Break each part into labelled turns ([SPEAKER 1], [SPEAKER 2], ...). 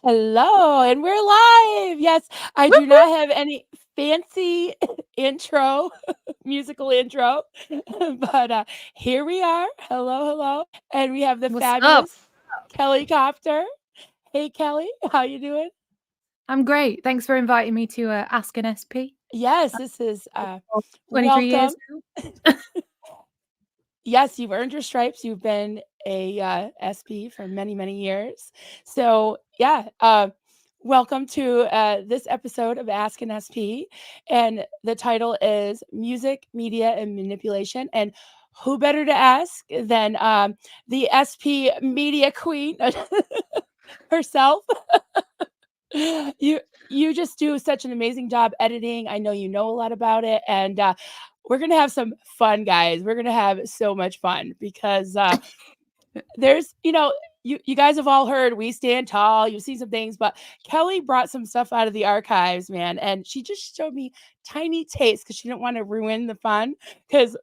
[SPEAKER 1] Hello, and we're live. Yes, I
[SPEAKER 2] Whoop,
[SPEAKER 1] do not
[SPEAKER 2] whoop.
[SPEAKER 1] have any fancy intro, musical intro, but here we are. Hello, hello, and we have the
[SPEAKER 2] What's up?
[SPEAKER 1] fabulous Kelli Copter. Hey, Kelli, how you doing?
[SPEAKER 2] I'm great. Thanks for inviting me to Ask an SP.
[SPEAKER 1] Yes, this is
[SPEAKER 2] 23
[SPEAKER 1] welcome.
[SPEAKER 2] years now.
[SPEAKER 1] Yes, you've earned your stripes. You've been a SP for many, many years. So yeah, welcome to this episode of Ask an SP, and the title is Music, Media, and Manipulation. And who better to ask than the SP media queen herself? you you just do such an amazing job editing. I know you know a lot about it, and we're gonna have some fun, guys. We're gonna have so much fun because there's, you guys have all heard we stand tall. You've seen some things, but Kelli brought some stuff out of the archives, man, and she just showed me tiny tastes because she didn't want to ruin the fun because.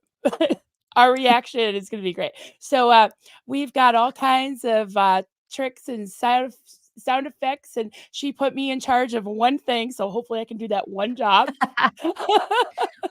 [SPEAKER 1] Our reaction is going to be great. So we've got all kinds of tricks and sound effects, and she put me in charge of one thing, so hopefully I can do that one job.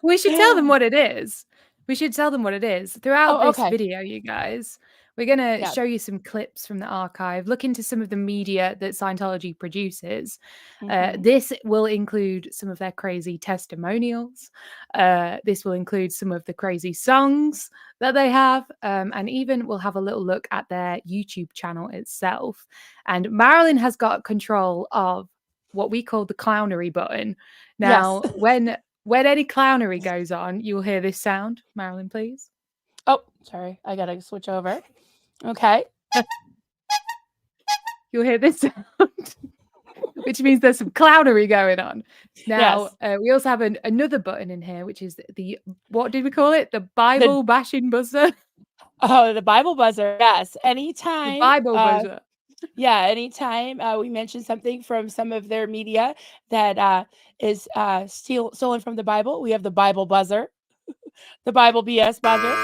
[SPEAKER 2] We should tell them what it is. We should tell them what it is. Throughout
[SPEAKER 1] Oh,
[SPEAKER 2] this
[SPEAKER 1] okay.
[SPEAKER 2] video, you guys, we're going to
[SPEAKER 1] Yeah.
[SPEAKER 2] show you some clips from the archive, look into some of the media that Scientology produces.
[SPEAKER 1] Hmm.
[SPEAKER 2] This will include some of their crazy testimonials. This will include some of the crazy songs that they have. And even we'll have a little look at their YouTube channel itself. And Marilyn has got control of what we call the clownery button.
[SPEAKER 1] Yes.
[SPEAKER 2] Now, when any clownery goes on, you'll hear this sound. Marilyn, please.
[SPEAKER 1] Oh, sorry. I got to switch over. Okay.
[SPEAKER 2] You'll hear this sound, which means there's some clownery going on. Now,
[SPEAKER 1] Yes.
[SPEAKER 2] we also have another button in here, which is what did we call it? The
[SPEAKER 1] The
[SPEAKER 2] Bible bashing buzzer.
[SPEAKER 1] the Bible buzzer. Yes.
[SPEAKER 2] The
[SPEAKER 1] Anytime.
[SPEAKER 2] Bible buzzer.
[SPEAKER 1] Yeah. Anytime we mention something from some of their media that is stolen from the Bible, we have the Bible buzzer, the Bible BS buzzer.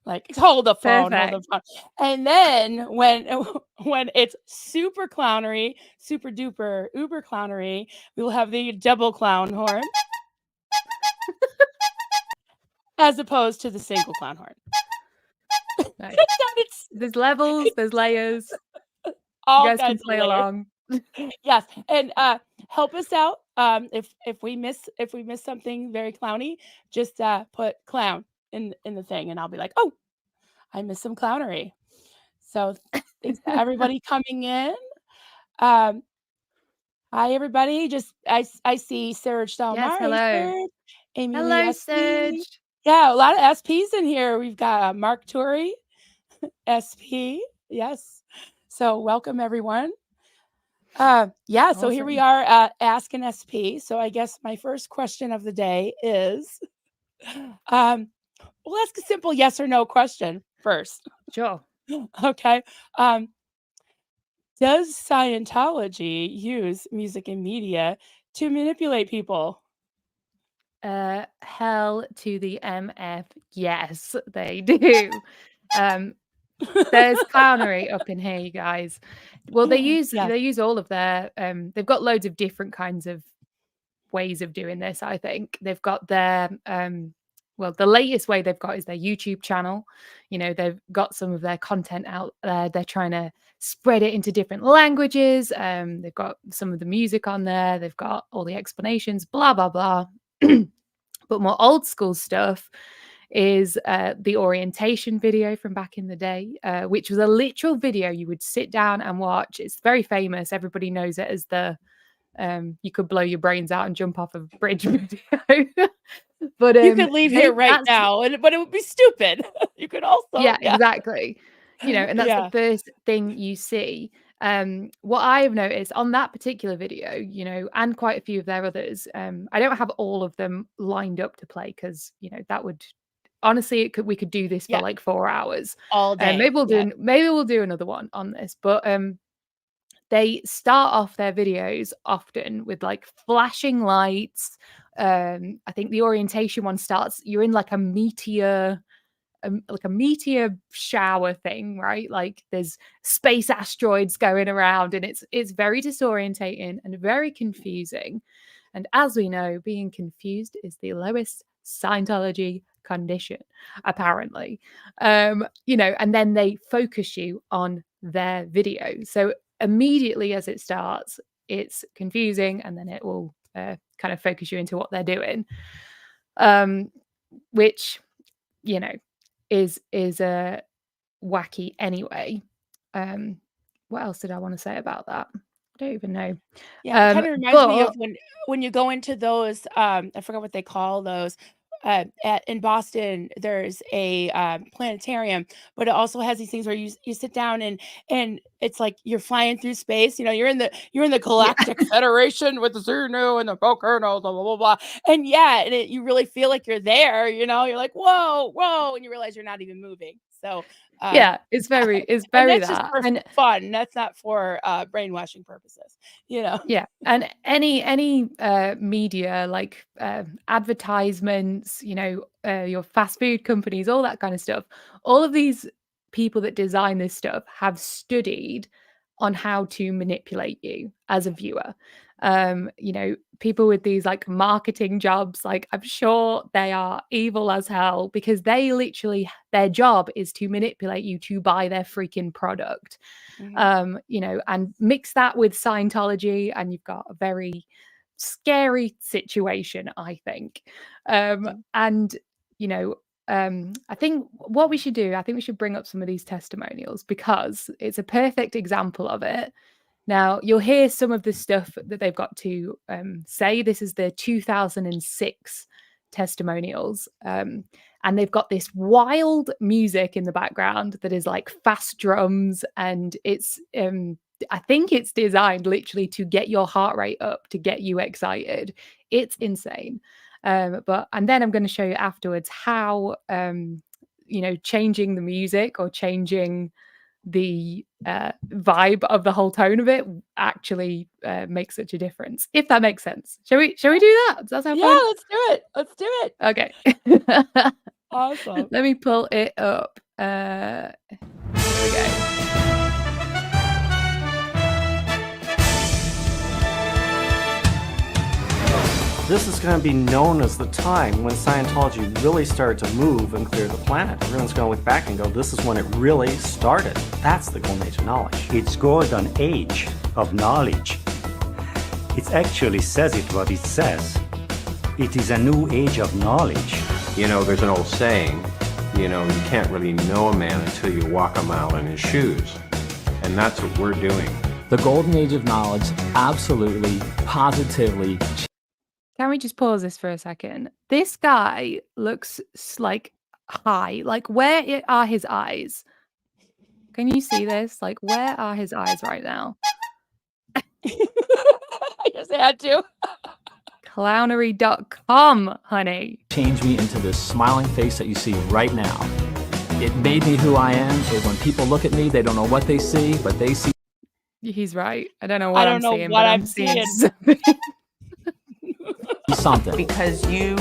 [SPEAKER 1] Like, hold the phone, hold the
[SPEAKER 2] Perfect.
[SPEAKER 1] phone. And then when when it's super clownery, super duper uber clownery, we will have the double clown horn as opposed to the single clown horn.
[SPEAKER 2] Nice.
[SPEAKER 1] It sounded
[SPEAKER 2] There's levels, there's layers. You
[SPEAKER 1] all
[SPEAKER 2] guys can
[SPEAKER 1] kinds of
[SPEAKER 2] play
[SPEAKER 1] layers.
[SPEAKER 2] along.
[SPEAKER 1] Yes, and help us out. If we miss something very clowny, just put clown in the thing, and I'll be like, oh, I missed some clownery. So thanks to everybody coming in. Um, Hi, everybody. I see Serge
[SPEAKER 2] Yes,
[SPEAKER 1] Salmari,
[SPEAKER 2] hello.
[SPEAKER 1] Serge, Amy Lee
[SPEAKER 2] Hello,
[SPEAKER 1] SP.
[SPEAKER 2] Serge.
[SPEAKER 1] Yeah, a lot of SPs in here. We've got Mark Turi, SP. Yes. So welcome everyone. Yeah, so here we
[SPEAKER 2] Awesome.
[SPEAKER 1] are at Ask an SP. So I guess my first question of the day is we'll ask a simple yes or no question first.
[SPEAKER 2] Sure.
[SPEAKER 1] Okay. Um, does Scientology use music and media to manipulate people?
[SPEAKER 2] Hell to the MF. Yes, they do. Um, there's clownery up in here, you guys. Well,
[SPEAKER 1] Yes.
[SPEAKER 2] they use all of their they've got loads of different kinds of ways of doing this, I think. They've got their well, the latest way they've got is their YouTube channel. You know, they've got some of their content out there. They're trying to spread it into different languages. They've got some of the music on there. They've got all the explanations, blah, blah, blah. But more old school stuff is the orientation video from back in the day, which was a literal video you would sit down and watch. It's very famous. Everybody knows it as the you could blow your brains out and jump off a bridge video. But
[SPEAKER 1] You could leave here right
[SPEAKER 2] that's
[SPEAKER 1] now, but it would be stupid. You could also,
[SPEAKER 2] yeah,
[SPEAKER 1] yeah.
[SPEAKER 2] exactly. You know, and that's the
[SPEAKER 1] Yeah.
[SPEAKER 2] first thing you see. What I've noticed on that particular video, you know, and quite a few of their others, I don't have all of them lined up to play because, you know, that would honestly we could do this for
[SPEAKER 1] Yeah.
[SPEAKER 2] like 4 hours.
[SPEAKER 1] All day. Yeah.
[SPEAKER 2] Maybe we'll do another one on this, but they start off their videos often with like flashing lights. I think the orientation one starts, you're in like a meteor like a meteor shower thing, right? Like there's space asteroids going around, and it's very disorientating and very confusing. And as we know, being confused is the lowest Scientology condition, apparently. You know, and then they focus you on their video. So immediately as it starts, it's confusing, and then it will kind of focus you into what they're doing, which, you know, is wacky anyway. What else did I want to say about that? I don't even know.
[SPEAKER 1] Yeah, it kind of reminds me of when you go into those, I forgot what they call those. In Boston, there's a planetarium, but it also has these things where you sit down and it's like you're flying through space. You know, you're in the Galactic Federation with the Zunu and the Volcano, blah blah blah blah. And yeah, and you really feel like you're there. You know, you're like whoa, whoa, and you realize you're not even moving. So
[SPEAKER 2] yeah, it's very
[SPEAKER 1] and that's just
[SPEAKER 2] that,
[SPEAKER 1] for
[SPEAKER 2] and
[SPEAKER 1] fun. That's not for brainwashing purposes. You know.
[SPEAKER 2] yeah, and any media like advertisements, you know, your fast food companies, all that kind of stuff, all of these people that design this stuff have studied on how to manipulate you as a viewer. You know, people with these like marketing jobs, like I'm sure they are evil as hell, because they literally, their job is to manipulate you to buy their freaking product. You know, and mix that with Scientology, and you've got a very scary situation, I think. And, you know, I think what we should do, I think we should bring up some of these testimonials, because it's a perfect example of it. Now, you'll hear some of the stuff that they've got to say. This is the 2006 testimonials. And they've got this wild music in the background that is like fast drums. And it's, I think it's designed literally to get your heart rate up, to get you excited. It's insane. And then I'm going to show you afterwards how, you know, changing the music or changing the vibe of the whole tone of it actually makes such a difference, if that makes sense. Shall we do that? Does that sound fun?
[SPEAKER 1] Let's do it.
[SPEAKER 2] Okay.
[SPEAKER 1] Awesome.
[SPEAKER 2] Let me pull it up. Here we go.
[SPEAKER 3] This is going to be known as the time when Scientology really started to move and clear the planet. Everyone's going to look back and go, this is when it really started. That's the golden age of knowledge.
[SPEAKER 4] It's golden age of knowledge. It actually says it what it says. It is a new age of knowledge.
[SPEAKER 5] You know, there's an old saying, you know, you can't really know a man until you walk a mile in his shoes. And that's what we're doing.
[SPEAKER 6] The golden age of knowledge absolutely, positively.
[SPEAKER 2] Can we just pause this for a second? This guy looks like high. Like, where are his eyes? Can you see this? Like, where are his eyes right now?
[SPEAKER 1] I just had to.
[SPEAKER 2] Clownery.com, honey.
[SPEAKER 6] Changed me into this smiling face that you see right now. It made me who I am. When people look at me, they don't know what they see, but they see.
[SPEAKER 2] He's right. I don't know what I'm seeing, but I'm seeing
[SPEAKER 6] something.
[SPEAKER 7] Because you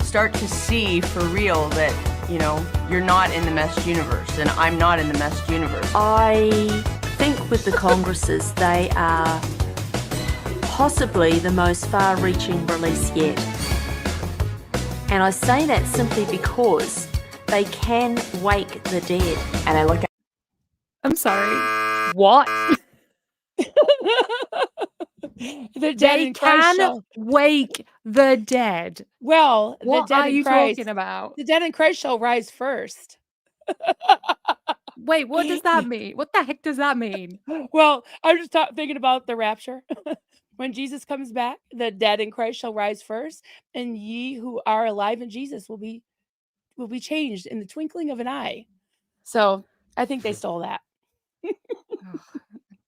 [SPEAKER 7] start to see for real that, you know, you're not in the meshed universe, and I'm not in the meshed universe.
[SPEAKER 8] I think with the congresses, they are possibly the most far-reaching release yet. And I say that simply because they can wake the dead.
[SPEAKER 7] And I look at...
[SPEAKER 2] I'm sorry. What?
[SPEAKER 1] The dead
[SPEAKER 2] they
[SPEAKER 1] in Christ
[SPEAKER 2] can wake the dead.
[SPEAKER 1] Well,
[SPEAKER 2] what
[SPEAKER 1] the dead
[SPEAKER 2] are you
[SPEAKER 1] Christ,
[SPEAKER 2] talking about?
[SPEAKER 1] The dead in Christ shall rise first.
[SPEAKER 2] Wait, what does that mean? What the heck does that mean?
[SPEAKER 1] Well, I'm just thinking about the rapture. When Jesus comes back, the dead in Christ shall rise first, and ye who are alive in Jesus will be changed in the twinkling of an eye. So I think they stole that.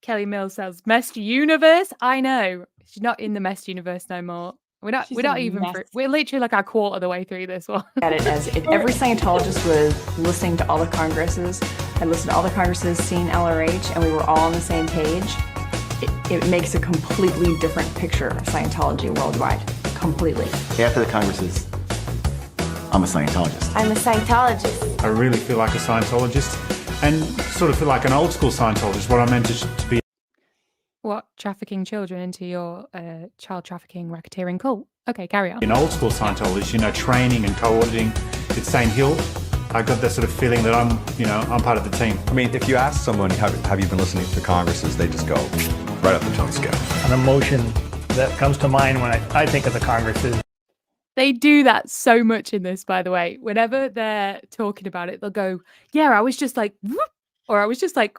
[SPEAKER 2] Kelly Mills says, "Messed universe." I know she's not in the messed universe no more. We're not even. We're literally like a quarter of the way through this one.
[SPEAKER 7] At it as if every Scientologist was listening to all the congresses, had listened to all the congresses, seen LRH, and we were all on the same page. It makes a completely different picture of Scientology worldwide. Completely.
[SPEAKER 5] After the congresses,
[SPEAKER 9] I'm a Scientologist.
[SPEAKER 10] I'm a Scientologist.
[SPEAKER 11] I really feel like a Scientologist and sort of feel like an old school Scientologist, what I meant to be.
[SPEAKER 2] What? Trafficking children into your child trafficking racketeering cult? Okay, carry on.
[SPEAKER 11] An old school Scientologist, you know, training and co-auditing at St. Hill. I got that sort of feeling that I'm part of the team.
[SPEAKER 12] I mean, if you ask someone, have you been listening to congresses, they just go right up the tongue scale.
[SPEAKER 13] An emotion that comes to mind when I think of the congresses.
[SPEAKER 2] They do that so much in this, by the way. Whenever they're talking about it, they'll go, yeah, I was just like, whoop, or I was just like,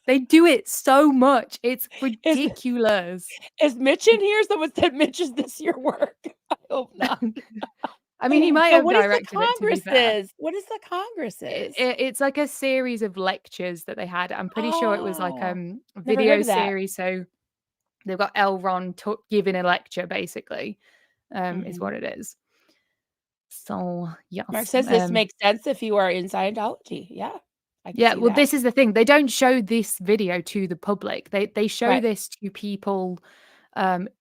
[SPEAKER 2] they do it so much. It's ridiculous.
[SPEAKER 1] Is Mitch in here? Someone said, Mitch, is this your work? I hope not.
[SPEAKER 2] I mean, he might have directed it, to be fair.
[SPEAKER 1] What is the Congresses?
[SPEAKER 2] It's like a series of lectures that they had. I'm pretty sure it was like a
[SPEAKER 1] Never
[SPEAKER 2] video
[SPEAKER 1] heard of that.
[SPEAKER 2] series. So they've got L. Ron giving a lecture, basically, is what it is. So, yes.
[SPEAKER 1] Mark says this makes sense if you are in Scientology. Yeah.
[SPEAKER 2] Yeah, well,
[SPEAKER 1] that.
[SPEAKER 2] this is the thing. They don't show this video to the public. They show this to people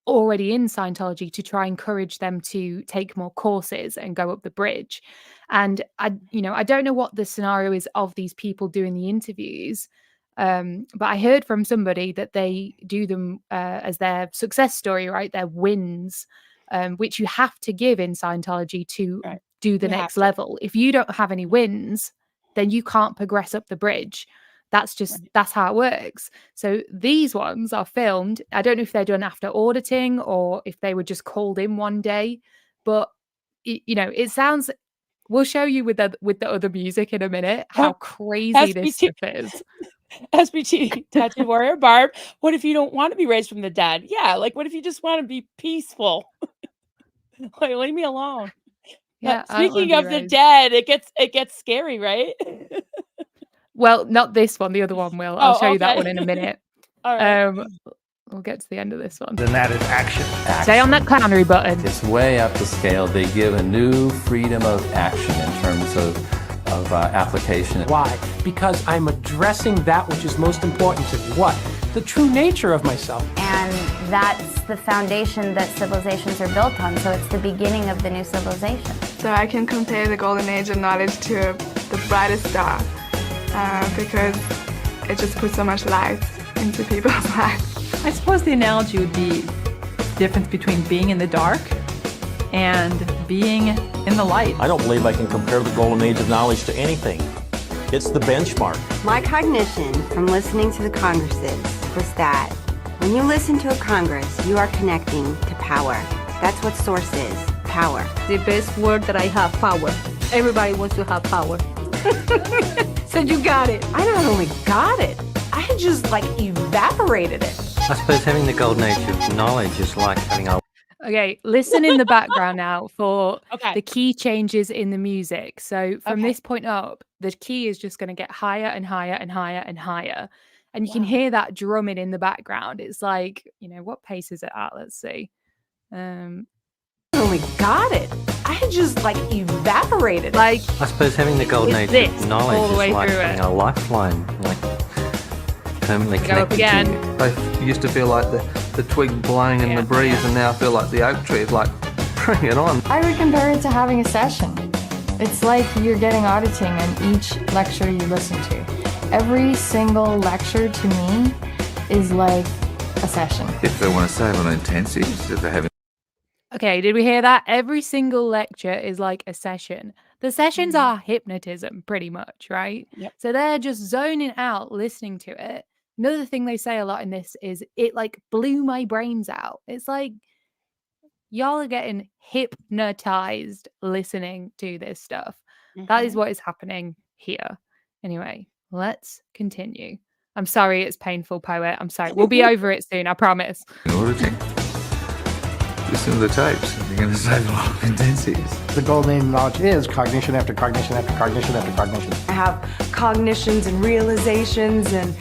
[SPEAKER 2] already in Scientology to try and encourage them to take more courses and go up the bridge. And I don't know what the scenario is of these people doing the interviews, but I heard from somebody that they do them as their success story, right? Their wins, which you have to give in Scientology to do the next level. If you don't have any wins, then you can't progress up the bridge. That's how it works. So these ones are filmed. I don't know if they're done after auditing or if they were just called in one day, but it sounds. We'll show you with the other music in a minute how crazy this stuff is.
[SPEAKER 1] SBT Tattoo Warrior Barb. What if you don't want to be raised from the dead? Yeah, like what if you just want to be peaceful? Like leave me alone.
[SPEAKER 2] Yeah.
[SPEAKER 1] Speaking of the dead, it gets scary, right?
[SPEAKER 2] Well, not this one. The other one will. I'll show you that one in a minute.
[SPEAKER 1] All right.
[SPEAKER 2] We'll get to the end of this one.
[SPEAKER 13] Then that is action.
[SPEAKER 2] Stay on that clownery button.
[SPEAKER 14] It's way up the scale. They give a new freedom of action in terms of application.
[SPEAKER 15] Why? Because I'm addressing that which is most important to me. What? The true nature of myself.
[SPEAKER 10] And that's the foundation that civilizations are built on. So it's the beginning of the new civilization.
[SPEAKER 16] So I can compare the golden age of knowledge to the brightest star because it just puts so much light into people's lives.
[SPEAKER 17] I suppose the analogy would be the difference between being in the dark and being in the light.
[SPEAKER 18] I don't believe I can compare the golden age of knowledge to anything. It's the benchmark.
[SPEAKER 19] My cognition from listening to the congresses was that when you listen to a congress, you are connecting to power. That's what source is, power.
[SPEAKER 20] The best word that I have, power. Everybody wants to have power. So you got it.
[SPEAKER 21] I not only got it, I just evaporated it.
[SPEAKER 3] I suppose having the golden age of knowledge is like having a...
[SPEAKER 2] Okay, listen in the background now for the key changes in the music. So from this point up, the key is just going to get higher and higher and higher and higher. And you can hear that drumming in the background. It's like, what pace is it at? Let's see.
[SPEAKER 21] I only got it. I just evaporated it.
[SPEAKER 3] I suppose having the golden age of knowledge is like having a lifeline, permanently connected to you.
[SPEAKER 22] I used to feel like the twig blowing in the breeze, and now I feel like the oak tree is bring it on.
[SPEAKER 23] I would compare it to having a session. It's like you're getting auditing in each lecture you listen to. Every single lecture to me is like a session.
[SPEAKER 24] If they want to save on intensives, if they're having...
[SPEAKER 2] Okay, did we hear that? Every single lecture is like a session. The sessions are hypnotism, pretty much, right?
[SPEAKER 1] Yep.
[SPEAKER 2] So they're just zoning out, listening to it. Another thing they say a lot in this is it blew my brains out. It's like y'all are getting hypnotized listening to this stuff. That is what is happening here. Anyway, let's continue. I'm sorry it's painful, Poet. I'm sorry. We'll be over it soon, I promise.
[SPEAKER 24] Auditing. Listen to the tapes. You're going to save a lot of intensities.
[SPEAKER 9] The golden age of knowledge is cognition after cognition after cognition after cognition.
[SPEAKER 21] I have cognitions and realizations and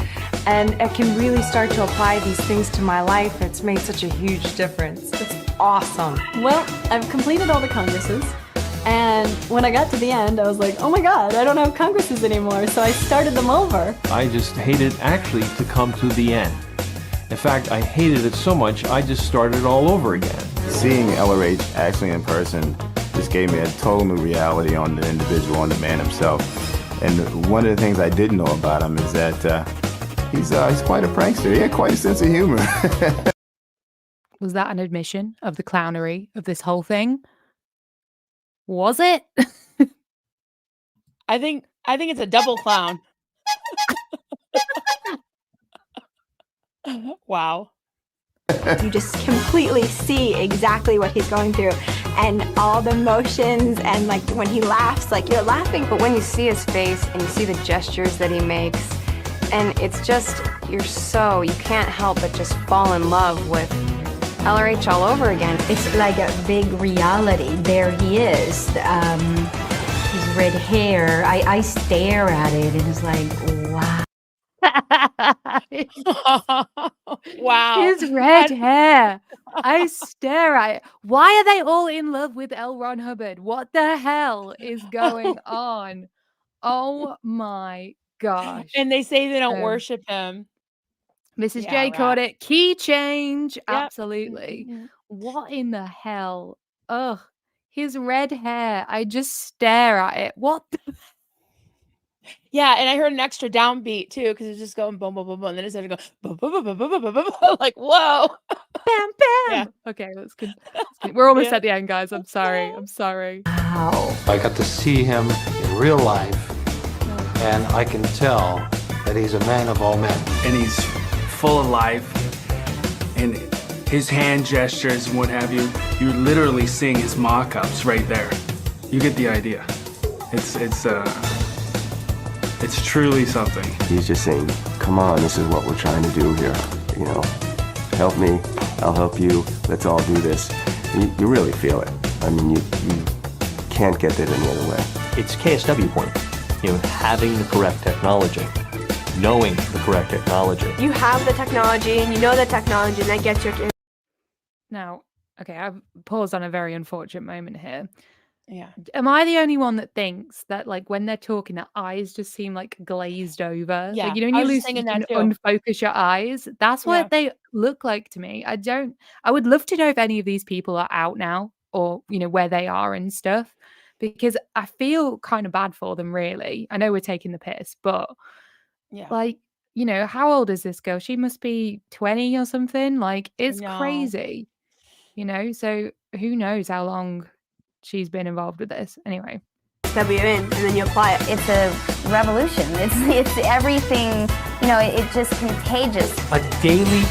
[SPEAKER 21] I can really start to apply these things to my life. It's made such a huge difference. It's awesome.
[SPEAKER 25] Well, I've completed all the congresses, and when I got to the end, I was like, oh my God, I don't have congresses anymore, so I started them over.
[SPEAKER 5] I just hated actually to come to the end. In fact, I hated it so much, I just started all over again.
[SPEAKER 26] Seeing LRH actually in person
[SPEAKER 4] This gave me a total new reality on the individual, on the man himself. And one of the things I didn't know about him is that he's quite a prankster. He had quite a sense of humor.
[SPEAKER 2] Was that an admission of the clownery of this whole thing? Was it?
[SPEAKER 1] I think it's a double clown. Wow.
[SPEAKER 6] You just completely see exactly what he's going through and all the motions, and like when he laughs, like you're laughing,
[SPEAKER 19] But when you see his face and you see the gestures that he makes, and it's just, you can't help but just fall in love with LRH all over again.
[SPEAKER 7] It's like a big reality. There he is. His red hair. I stare at it and it's like, wow.
[SPEAKER 1] Wow.
[SPEAKER 2] His red hair. I stare at it. Why are they all in love with L. Ron Hubbard? What the hell is going on? Oh my gosh.
[SPEAKER 1] And they say they don't worship him.
[SPEAKER 2] Mrs.
[SPEAKER 1] Yeah,
[SPEAKER 2] J caught
[SPEAKER 1] right.
[SPEAKER 2] it. Key change.
[SPEAKER 1] Yep.
[SPEAKER 2] Absolutely.
[SPEAKER 1] Mhm.
[SPEAKER 2] What in the hell? Ugh. His red hair. I just stare at it. What the
[SPEAKER 1] Yeah, and I heard an extra downbeat too, because it's just going boom, boom, boom, boom, and then it started to go boom, boom, boom, boom, boom, boom, boom, boom. Like, whoa.
[SPEAKER 2] bam, bam.
[SPEAKER 1] Yeah.
[SPEAKER 2] Okay, that's good. We're almost
[SPEAKER 1] Yeah.
[SPEAKER 2] at the end, guys. I'm sorry. I'm sorry.
[SPEAKER 18] I got to see him in real life, and I can tell that he's a man of all men.
[SPEAKER 8] And he's full of life, and his hand gestures and what have you, you're literally seeing his mock-ups right there. You get the idea. It's truly something.
[SPEAKER 11] He's just saying, come on, this is what we're trying to do here. You know, help me, I'll help you, let's all do this. You really feel it. I mean, you can't get it any other way.
[SPEAKER 18] It's KSW point. Having the correct technology, knowing the correct technology.
[SPEAKER 6] you have the technology and you know the technology, and that gets your
[SPEAKER 2] Now, okay, I've paused on a very unfortunate moment here.
[SPEAKER 1] Yeah.
[SPEAKER 2] Am I the only one that thinks that, like, when they're talking, their eyes just seem like glazed over?
[SPEAKER 1] Yeah,
[SPEAKER 2] Like, when
[SPEAKER 1] I
[SPEAKER 2] you
[SPEAKER 1] was just
[SPEAKER 2] lose,
[SPEAKER 1] thinking
[SPEAKER 2] you
[SPEAKER 1] that
[SPEAKER 2] can
[SPEAKER 1] too.
[SPEAKER 2] unfocus your eyes. That's
[SPEAKER 1] Yeah.
[SPEAKER 2] what they look like to me. I would love to know if any of these people are out now or, where they are and stuff, because I feel kind of bad for them, really. I know we're taking the piss, but
[SPEAKER 1] Yeah.
[SPEAKER 2] like, how old is this girl? She must be 20 or something. Like, it's
[SPEAKER 1] know.
[SPEAKER 2] crazy, so who knows how long she's been involved with this. Anyway.
[SPEAKER 6] W in, and then you apply it.
[SPEAKER 10] It's a revolution. It's everything, it's just contagious.
[SPEAKER 15] A daily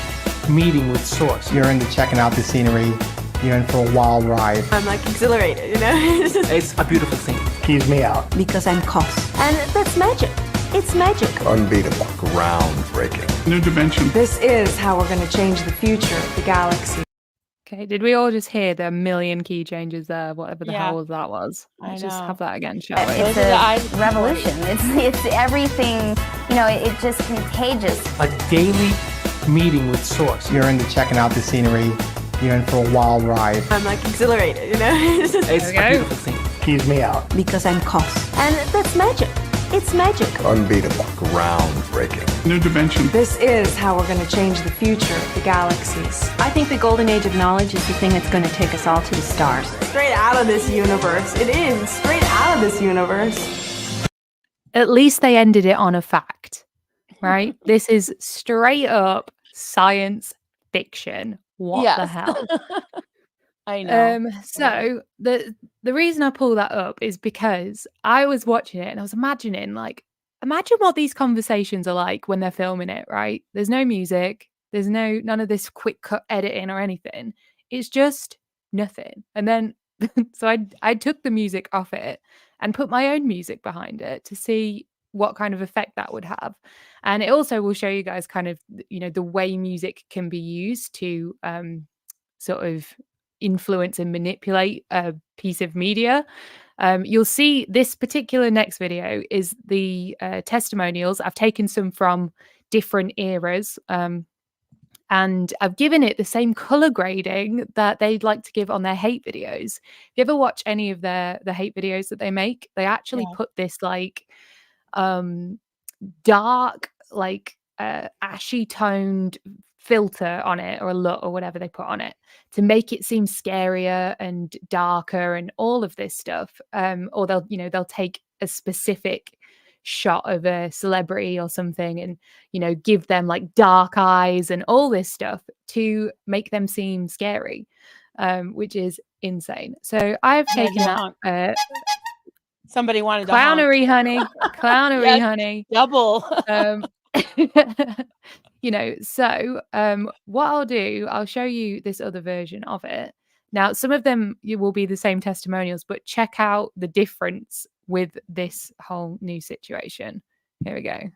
[SPEAKER 15] meeting with Source.
[SPEAKER 9] You're into checking out the scenery. You're in for a wild ride.
[SPEAKER 6] I'm like exhilarated,
[SPEAKER 15] It's a beautiful thing. Keys me out.
[SPEAKER 7] Because I'm cost.
[SPEAKER 6] And that's magic. It's magic.
[SPEAKER 12] Unbeatable. Groundbreaking.
[SPEAKER 8] New dimension.
[SPEAKER 21] This is how we're going to change the future of the galaxy.
[SPEAKER 2] Okay, did we all just hear the million key changes there, whatever the
[SPEAKER 1] Yeah.
[SPEAKER 2] hell that was? Let's just have that again, shall we?
[SPEAKER 10] It's a revolution. It's everything, it's just contagious.
[SPEAKER 15] A daily meeting with Source. You're into checking out the scenery. You're in for a wild ride.
[SPEAKER 6] I'm like exhilarated,
[SPEAKER 15] It's a beautiful thing. Keys me out.
[SPEAKER 7] Because I'm cost.
[SPEAKER 6] And that's magic. It's magic.
[SPEAKER 12] Unbeatable. Groundbreaking.
[SPEAKER 8] New dimension.
[SPEAKER 21] This is how we're going to change the future of the galaxies.
[SPEAKER 7] I think the golden age of knowledge is the thing that's going to take us all to the stars.
[SPEAKER 6] Straight out of this universe. It is straight out of this universe.
[SPEAKER 2] At least they ended it on a fact, right? This is straight up science fiction. What the
[SPEAKER 1] Yes.
[SPEAKER 2] hell?
[SPEAKER 1] I know.
[SPEAKER 2] So the reason I pull that up is because I was watching it and I was imagining, imagine what these conversations are like when they're filming it, right? There's no music, there's none of this quick cut editing or anything. It's just nothing. And then so I took the music off it and put my own music behind it to see what kind of effect that would have. And it also will show you guys kind of, the way music can be used to sort of influence and manipulate a piece of media. You'll see this particular next video is the testimonials. I've taken some from different eras, and I've given it the same color grading that they'd like to give on their hate videos. If you ever watch any of the hate videos that they make, they actually put this dark, ashy toned filter on it, or a LUT, or whatever they put on it, to make it seem scarier and darker and all of this stuff. Or they'll take a specific shot of a celebrity or something and give them like dark eyes and all this stuff to make them seem scary, which is insane. So I've taken that
[SPEAKER 1] somebody wanted
[SPEAKER 2] clownery, honey. Clownery,
[SPEAKER 1] Yes,
[SPEAKER 2] honey.
[SPEAKER 1] double.
[SPEAKER 2] So what I'll do, I'll show you this other version of it. Now, some of them will be the same testimonials, but check out the difference with this whole new situation. Here we go.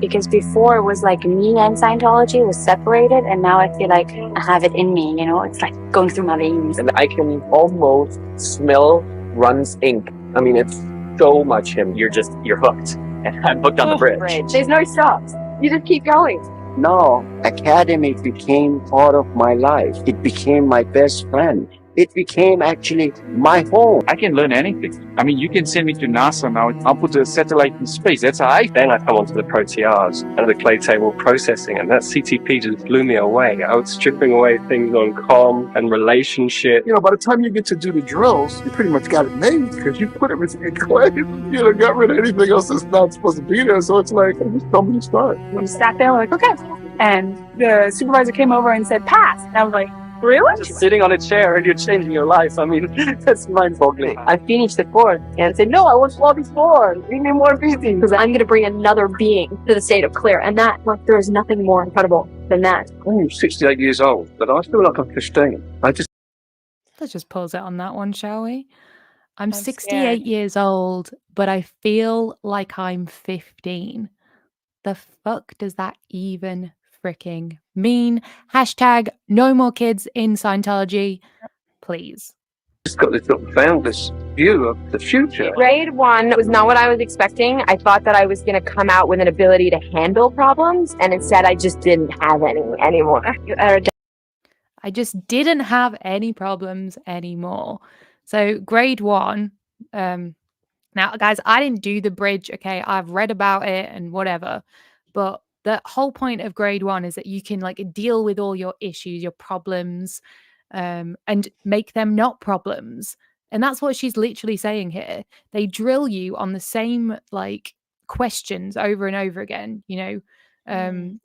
[SPEAKER 13] Because before it was like me and Scientology was separated, and now I feel like I have it in me, it's like going through my veins.
[SPEAKER 14] And I can almost smell Run's ink. I mean, it's so much him. You're hooked. And I'm hooked on the bridge.
[SPEAKER 13] There's no stops. You just keep going.
[SPEAKER 16] Now, Academy became part of my life. It became my best friend. It became actually my home.
[SPEAKER 17] I can learn anything. I mean, you can send me to NASA now. I'll put a satellite in space. That's how
[SPEAKER 5] Then I come onto the ProTRs and the clay table processing, and that CTP just blew me away. I was stripping away things on comm and relationship.
[SPEAKER 20] By the time you get to do the drills, you pretty much got it made because you put everything in clay. Got rid of anything else that's not supposed to be there. So it's like, just tell me to start.
[SPEAKER 13] We sat there like, okay. And the supervisor came over and said, pass. And I was like, really?
[SPEAKER 14] Just sitting on a chair and you're changing your life. I mean, that's mind-boggling.
[SPEAKER 13] I finished the course and said, no, I want lobby 4. Leave me more busy. Because I'm going to bring another being to the state of clear. And there is nothing more incredible than that.
[SPEAKER 14] I'm 68 years old, but I feel like I'm 15.
[SPEAKER 2] Let's just pause it on that one, shall we? I'm 68
[SPEAKER 1] scared.
[SPEAKER 2] years old, but I feel like I'm 15. The fuck does that even freaking mean? Hashtag no more kids in Scientology, please.
[SPEAKER 14] Just got this little boundless view of the future.
[SPEAKER 13] Grade 1 was not what I was expecting. I thought that I was going to come out with an ability to handle problems, and instead I just didn't have any anymore.
[SPEAKER 2] I just didn't have any problems anymore. So grade 1, now guys, I didn't do the bridge, okay? I've read about it and whatever, but the whole point of grade 1 is that you can like deal with all your issues, your problems, and make them not problems. And that's what she's literally saying here. They drill you on the same like questions over and over again.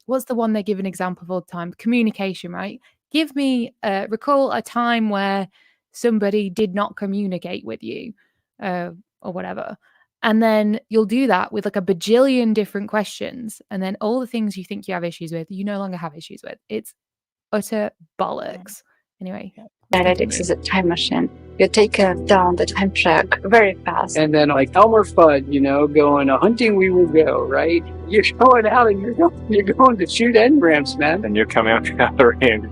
[SPEAKER 2] What's the one they give an example of all the time? Communication, right? Give me recall a time where somebody did not communicate with you, or whatever. And then you'll do that with like a bajillion different questions. And then all the things you think you have issues with, you no longer have issues with. It's utter bollocks. Anyway.
[SPEAKER 13] Analytics is a time machine. You take down the time track very fast.
[SPEAKER 26] And then like Elmer Fudd, going hunting we will go, right? You're going out and you're going to shoot engrams, man.
[SPEAKER 5] And you're coming out the other end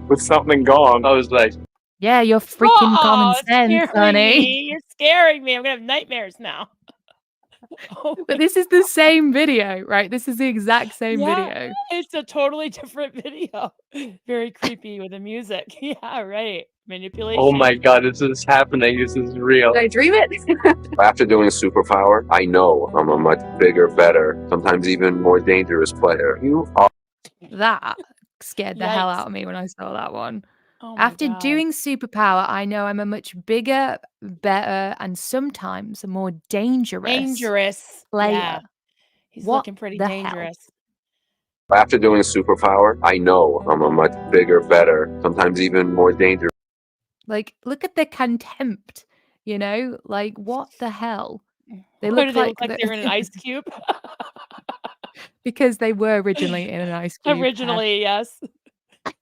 [SPEAKER 5] with something gone. I was like,
[SPEAKER 2] yeah, you're freaking common sense, honey.
[SPEAKER 1] You're scaring me. I'm going to have nightmares now.
[SPEAKER 2] But this is the same video, right? This is the exact same video.
[SPEAKER 1] It's a totally different video. Very creepy with the music. Yeah, right. Manipulation.
[SPEAKER 14] Oh my God, this is happening. This is real.
[SPEAKER 13] Did I dream it?
[SPEAKER 5] After doing Superpower, I know I'm a much bigger, better, sometimes even more dangerous player. You are.
[SPEAKER 2] That scared the hell out of me when I saw that one.
[SPEAKER 1] Oh
[SPEAKER 2] After doing Superpower, I know I'm a much bigger, better, and sometimes a more dangerous player.
[SPEAKER 1] Yeah. He's looking pretty dangerous.
[SPEAKER 5] After doing Superpower, I know I'm a much bigger, better, sometimes even more dangerous.
[SPEAKER 2] Like, look at the contempt, Like, what the hell? They
[SPEAKER 1] What
[SPEAKER 2] look
[SPEAKER 1] do they
[SPEAKER 2] like
[SPEAKER 1] look like they're in an ice cube?
[SPEAKER 2] Because they were originally in an ice cube.
[SPEAKER 1] Originally, yes.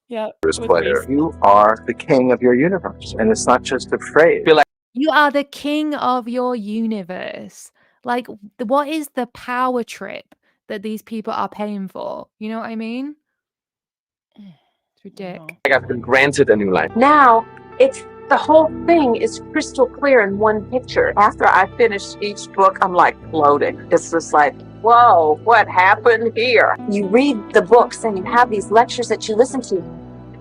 [SPEAKER 1] Yeah.
[SPEAKER 16] Player. You are the king of your universe, and it's not just a phrase.
[SPEAKER 2] You are the king of your universe. Like, what is the power trip that these people are paying for? You know what I mean? It's ridiculous.
[SPEAKER 14] Like I've been granted a new life.
[SPEAKER 13] Now, the whole thing is crystal clear in one picture.
[SPEAKER 14] After I finish each book, I'm like floating. It's just like, whoa, what happened here?
[SPEAKER 13] You read the books and you have these lectures that you listen to,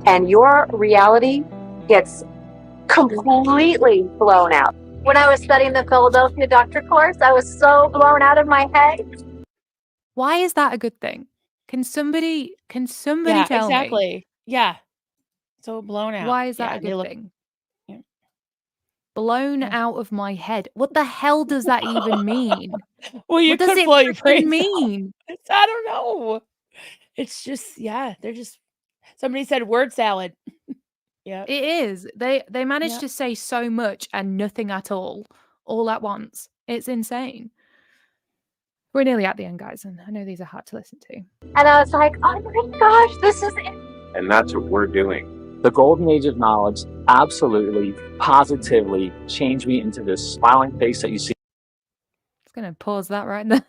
[SPEAKER 13] and your reality gets completely blown out. When I was studying the Philadelphia doctor course, I was so blown out of my head.
[SPEAKER 2] Why is that a good thing? Can somebody
[SPEAKER 1] Yeah,
[SPEAKER 2] tell me
[SPEAKER 1] exactly. Yeah. So blown out.
[SPEAKER 2] why is that
[SPEAKER 1] Yeah,
[SPEAKER 2] a
[SPEAKER 1] they
[SPEAKER 2] good
[SPEAKER 1] look.
[SPEAKER 2] thing?
[SPEAKER 1] Yeah.
[SPEAKER 2] Blown
[SPEAKER 1] Yeah.
[SPEAKER 2] out of my head. What the hell does that even mean?
[SPEAKER 1] Well, you
[SPEAKER 2] What does
[SPEAKER 1] could
[SPEAKER 2] it
[SPEAKER 1] blow your
[SPEAKER 2] freaking
[SPEAKER 1] brains out.
[SPEAKER 2] mean?
[SPEAKER 1] I don't know. It's just, yeah, they're just. Somebody said word salad. Yeah.
[SPEAKER 2] It is. They manage
[SPEAKER 1] Yeah.
[SPEAKER 2] to say so much and nothing at all at once. It's insane. We're nearly at the end, guys, and I know these are hard to listen to.
[SPEAKER 13] And I was like, oh my gosh, this is it.
[SPEAKER 5] And that's what we're doing.
[SPEAKER 14] The golden age of knowledge absolutely, positively changed me into this smiling face that you see.
[SPEAKER 2] Just gonna pause that right there.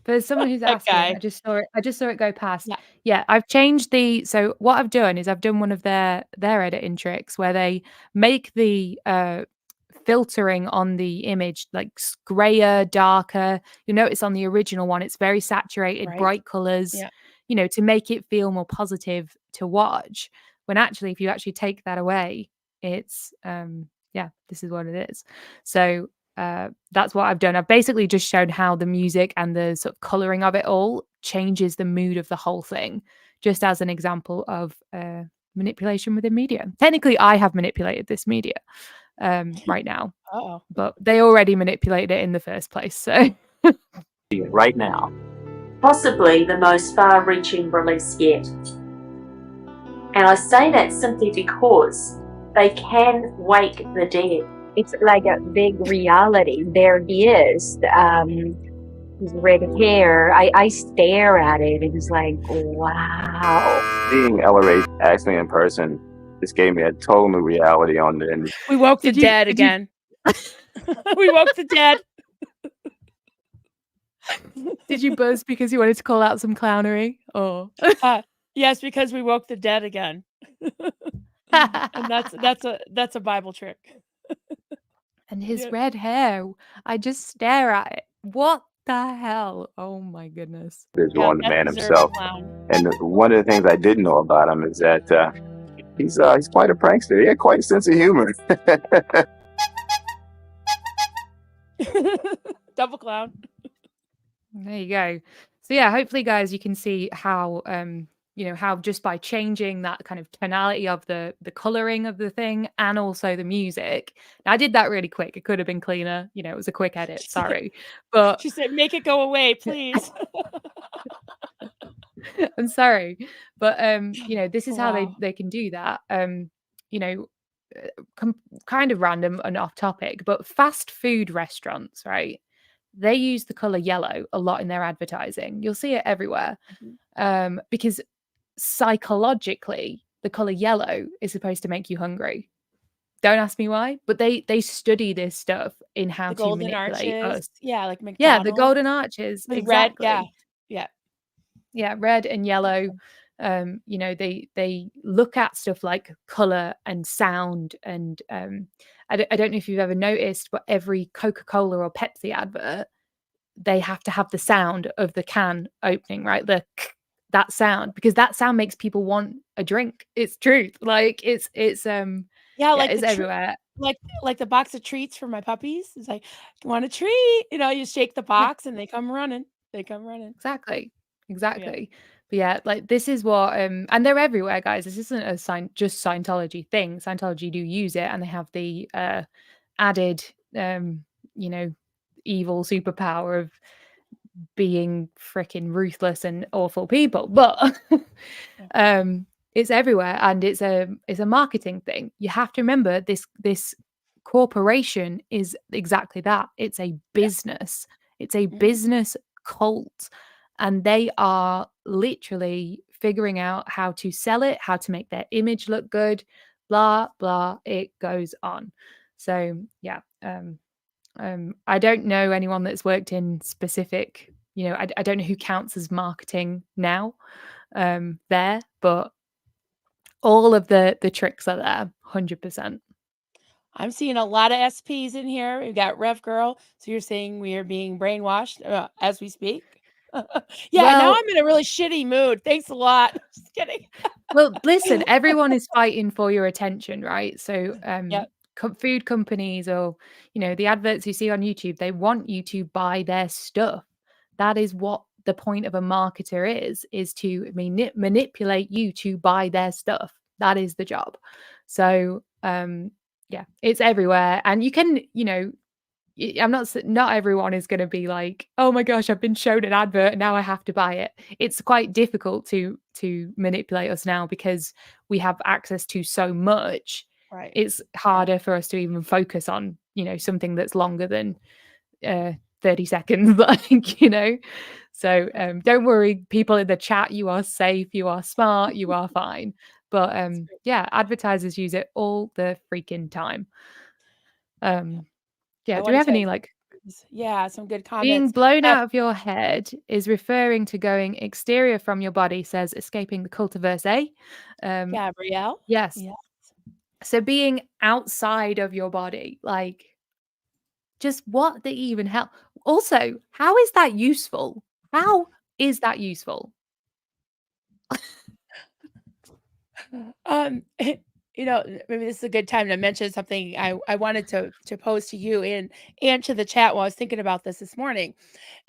[SPEAKER 2] There's someone who's
[SPEAKER 1] That
[SPEAKER 2] asking.
[SPEAKER 1] guy.
[SPEAKER 2] I just saw it go past.
[SPEAKER 1] Yeah.
[SPEAKER 2] Yeah, I've changed the. So what I've done is I've done one of their editing tricks where they make the filtering on the image like grayer, darker. You notice on the original one, it's very saturated,
[SPEAKER 1] Right.
[SPEAKER 2] bright colors.
[SPEAKER 1] Yeah.
[SPEAKER 2] You know, to make it feel more positive to watch. When actually, if you actually take that away, it's yeah, this is what it is. So that's what I've done. I've basically just shown how the music and the sort of coloring of it all changes the mood of the whole thing, just as an example of manipulation within media. Technically, I have manipulated this media right now,
[SPEAKER 1] Uh-oh.
[SPEAKER 2] but they already manipulated it in the first place. So
[SPEAKER 14] right now.
[SPEAKER 13] Possibly the most far-reaching release yet. And I say that simply because they can wake the dead.
[SPEAKER 19] It's like a big reality. There he is. His red hair. I stare at it and it's like, wow.
[SPEAKER 11] Seeing Ellery actually in person just gave me a total new reality on it. And
[SPEAKER 1] We woke the dead again. We woke the dead.
[SPEAKER 2] did you buzz because you wanted to call out some clownery? Or
[SPEAKER 1] Yes, because we woke the dead again. And that's a Bible trick.
[SPEAKER 2] And his red hair, I just stare at it. What the hell? Oh my goodness.
[SPEAKER 11] there's
[SPEAKER 1] Yeah,
[SPEAKER 11] one the
[SPEAKER 1] that
[SPEAKER 11] man
[SPEAKER 1] deserves a
[SPEAKER 11] himself.
[SPEAKER 1] clown.
[SPEAKER 11] And one of the things I didn't know about him is that he's quite a prankster. He had quite a sense of humor.
[SPEAKER 1] Double clown.
[SPEAKER 2] There you go. So yeah, hopefully guys, you can see how you know, how just by changing that kind of tonality of the coloring of the thing and also the music. Now, I did that really quick. It could have been cleaner. You know, it was a quick edit. Sorry. But
[SPEAKER 1] She said, make it go away, please.
[SPEAKER 2] I'm sorry. But you know, this is how
[SPEAKER 1] Wow.
[SPEAKER 2] they can do that. You know, kind of random and off topic, but fast food restaurants, right? They use the color yellow a lot in their advertising. You'll see it everywhere. Because psychologically, the color yellow is supposed to make you hungry. Don't ask me why, but they study this stuff in how
[SPEAKER 1] The
[SPEAKER 2] to
[SPEAKER 1] golden
[SPEAKER 2] manipulate
[SPEAKER 1] arches.
[SPEAKER 2] us.
[SPEAKER 1] Yeah, like McDonald's.
[SPEAKER 2] Yeah, the golden arches.
[SPEAKER 1] With
[SPEAKER 2] Exactly.
[SPEAKER 1] red. Yeah.
[SPEAKER 2] Yeah, red and yellow. You know, they look at stuff like color and sound and I don't know if you've ever noticed, but every Coca-Cola or Pepsi advert, they have to have the sound of the can opening, right? That sound, because that sound makes people want a drink. It's truth. Like it's
[SPEAKER 1] Yeah, like
[SPEAKER 2] it's
[SPEAKER 1] the
[SPEAKER 2] everywhere.
[SPEAKER 1] Like the box of treats for my puppies. It's like, you want a treat? You know, you shake the box and they come running.
[SPEAKER 2] Exactly. But yeah, like this is what and they're everywhere, guys. This isn't a just Scientology thing. Scientology do use it, and they have the added you know, evil superpower of being freaking ruthless and awful people. But it's everywhere, and it's a marketing thing. You have to remember this corporation is exactly that. It's a business. It's a business cult, and they are literally figuring out how to sell it, how to make their image look good, blah blah. It goes on. So yeah, I don't know anyone that's worked in specific. You know, I don't know who counts as marketing now there, but all of the tricks are there, 100%.
[SPEAKER 1] I'm seeing a lot of SPs in here. We've got Rev Girl. So you're saying we are being brainwashed as we speak? Yeah, now
[SPEAKER 2] Well-
[SPEAKER 1] I'm in a really shitty mood. Thanks a lot. Just kidding.
[SPEAKER 2] Well, listen, everyone is fighting for your attention, right? So
[SPEAKER 1] Yep.
[SPEAKER 2] food companies or, you know, the adverts you see on YouTube, they want you to buy their stuff. That is what the point of a marketer is to manipulate you to buy their stuff. That is the job. So yeah, it's everywhere. And you can, I'm not everyone is going to be like, oh my gosh, I've been shown an advert and now I have to buy it. It's quite difficult to manipulate us now because we have access to so much.
[SPEAKER 1] Right.
[SPEAKER 2] It's harder for us to even focus on, something that's longer than 30 seconds, like, So don't worry, people in the chat, you are safe, you are smart, you are fine. But yeah, advertisers use it all the freaking time. Yeah, do we have any
[SPEAKER 1] some good comments.
[SPEAKER 2] Being blown out of your head is referring to going exterior from your body, says Escaping the Cultiverse A.
[SPEAKER 1] Gabrielle?
[SPEAKER 2] Yes. So being outside of your body, like, just what the even hell? Also, how is that useful? How is that useful?
[SPEAKER 1] Maybe this is a good time to mention something I wanted to pose to you and to the chat while I was thinking about this morning.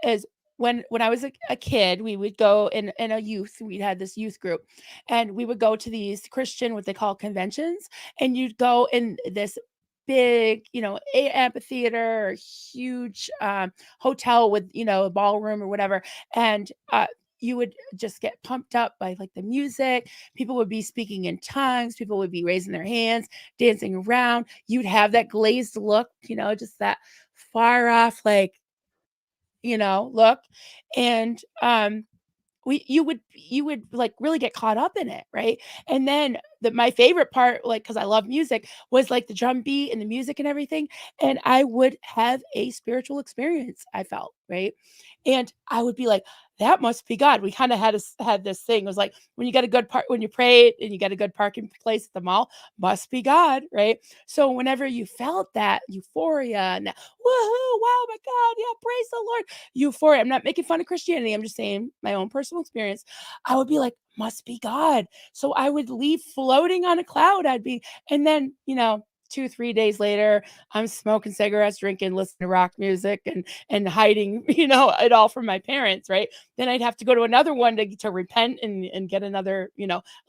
[SPEAKER 1] Is when I was a kid, we would go in a youth. We had this youth group, and we would go to these Christian, what they call conventions, and you'd go in this big, amphitheater or huge hotel with a ballroom or whatever, and you would just get pumped up by like the music. People would be speaking in tongues. People would be raising their hands, dancing around. You'd have that glazed look, just that far off, like, look. And you would like really get caught up in it, right? And then my favorite part, like, because I love music, was like the drum beat and the music and everything. And I would have a spiritual experience, I felt, right? And I would be like, that must be God. We kind of had this thing. It was like when you get a good when you pray and you get a good parking place at the mall, must be God, right? So whenever you felt that euphoria and that, woohoo, wow, my God, yeah, praise the Lord, euphoria. I'm not making fun of Christianity. I'm just saying my own personal experience. I would be like, must be God. So I would leave floating on a cloud. And then, 2-3 days later, I'm smoking cigarettes, drinking, listening to rock music and hiding, it all from my parents, right? Then I'd have to go to another one to repent and get another,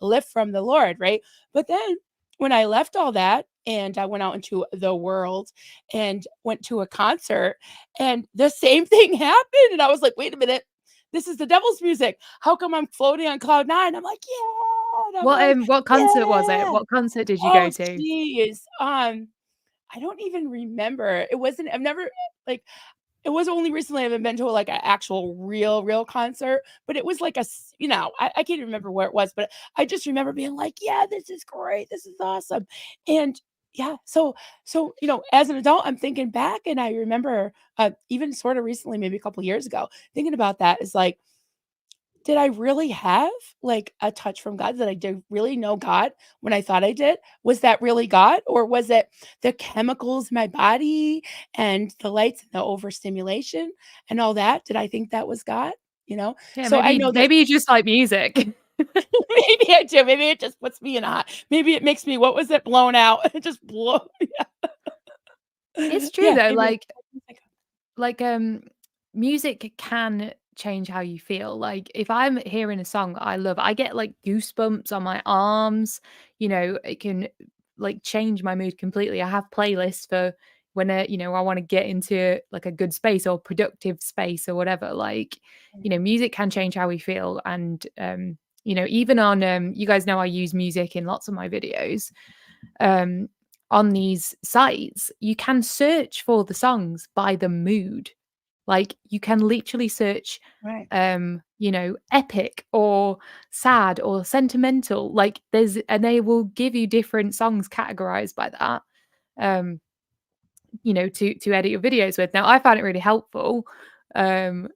[SPEAKER 1] lift from the Lord, right? But then when I left all that and I went out into the world and went to a concert and the same thing happened. And I was like, wait a minute, this is the devil's music. How come I'm floating on cloud nine? I'm like, yeah.
[SPEAKER 2] What concert was it? What concert did you go to?
[SPEAKER 1] Geez. I don't even remember. It wasn't, I've never, like, it was only recently I've been to like an actual real concert, but it was like I can't remember where it was, but I just remember being like, yeah, this is great. This is awesome. And yeah, so as an adult, I'm thinking back and I remember even sort of recently, maybe a couple years ago, thinking about that is like, did I really have like a touch from God? Did I really know God when I thought I did? Was that really God? Or was it the chemicals in my body and the lights and the overstimulation and all that? Did I think that was God?
[SPEAKER 2] Yeah,
[SPEAKER 1] So I know that
[SPEAKER 2] maybe you just like music.
[SPEAKER 1] maybe I do. Maybe it just puts me in hot. Maybe it makes me, what was it, blown out? It just blow. Yeah.
[SPEAKER 2] It's true though, like music can change how you feel. Like if I'm hearing a song I love, I get like goosebumps on my arms. It can like change my mood completely. I have playlists for when I want to get into like a good space or productive space or whatever. Like, music can change how we feel. And even on you guys know I use music in lots of my videos. On these sites, you can search for the songs by the mood. Like you can literally search,
[SPEAKER 1] right.
[SPEAKER 2] Epic or sad or sentimental. Like and they will give you different songs categorized by that. To edit your videos with. Now, I found it really helpful. And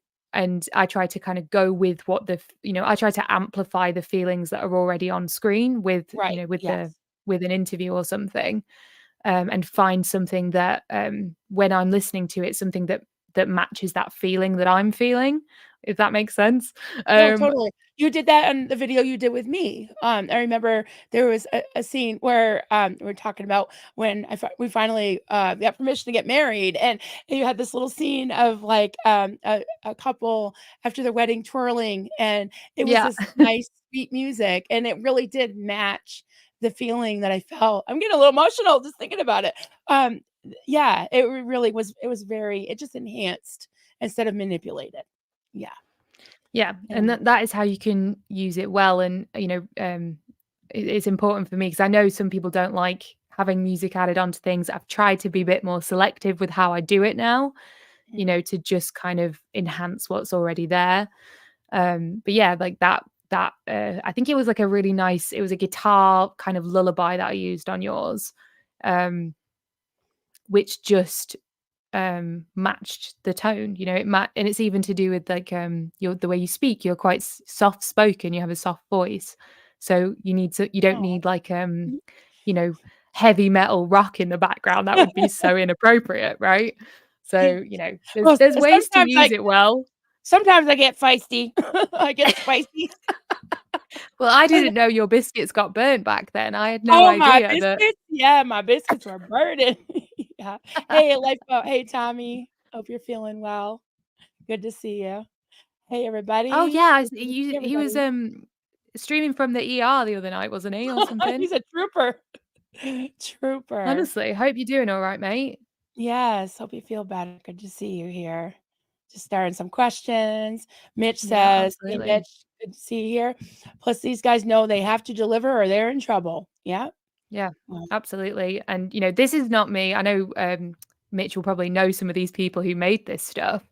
[SPEAKER 2] I try to kind of go with what I try to amplify the feelings that are already on screen with,
[SPEAKER 1] right.
[SPEAKER 2] with an interview or something. And find something that when I'm listening to it, something that matches that feeling that I'm feeling. if that makes sense.
[SPEAKER 1] No, totally. You did that on the video you did with me. I remember there was a scene where we were talking about when we finally got permission to get married, and you had this little scene of like a couple after their wedding twirling, and it was
[SPEAKER 2] Yeah.
[SPEAKER 1] this nice, sweet music, and it really did match the feeling that I felt. I'm getting a little emotional just thinking about it. Yeah, it really was. It was very. It just enhanced instead of manipulated. Yeah.
[SPEAKER 2] Yeah, and
[SPEAKER 1] And
[SPEAKER 2] that is how you can use it well. And it's important for me because I know some people don't like having music added onto things. I've tried to be a bit more selective with how I do it now, to just kind of enhance what's already there. But yeah, like that I think it was like a really nice, it was a guitar kind of lullaby that I used on yours, which just matched the tone, and it's even to do with like the way you speak. You're quite soft spoken, you have a soft voice, so you don't
[SPEAKER 1] Oh.
[SPEAKER 2] need like heavy metal rock in the background. That would be so inappropriate, right? So
[SPEAKER 1] Well,
[SPEAKER 2] there's ways to
[SPEAKER 1] sometimes
[SPEAKER 2] use it well.
[SPEAKER 1] sometimes I get feisty. I get spicy.
[SPEAKER 2] Well, I didn't know your biscuits got burnt back then. I had no
[SPEAKER 1] Oh, my
[SPEAKER 2] idea that.
[SPEAKER 1] biscuits? Yeah, my biscuits were burning. Yeah. Hey, hey, Tommy. Hope you're feeling well. Good to see you. Hey,
[SPEAKER 2] Oh
[SPEAKER 1] everybody.
[SPEAKER 2] yeah,
[SPEAKER 1] Good to see
[SPEAKER 2] he was
[SPEAKER 1] everybody.
[SPEAKER 2] streaming from the ER the other night, wasn't he, or something?
[SPEAKER 1] He's a trooper. Trooper.
[SPEAKER 2] Honestly, hope you're doing all right, mate.
[SPEAKER 1] Yes, hope you feel better. Good to see you here. Just starting some questions. Mitch
[SPEAKER 2] Yeah,
[SPEAKER 1] says, "Hey,
[SPEAKER 2] absolutely.
[SPEAKER 1] Mitch, good to see you here." Plus, these guys know they have to deliver or they're in trouble. Yeah.
[SPEAKER 2] Yeah,
[SPEAKER 1] Well,
[SPEAKER 2] absolutely. And this is not me. I know Mitch will probably know some of these people who made this stuff.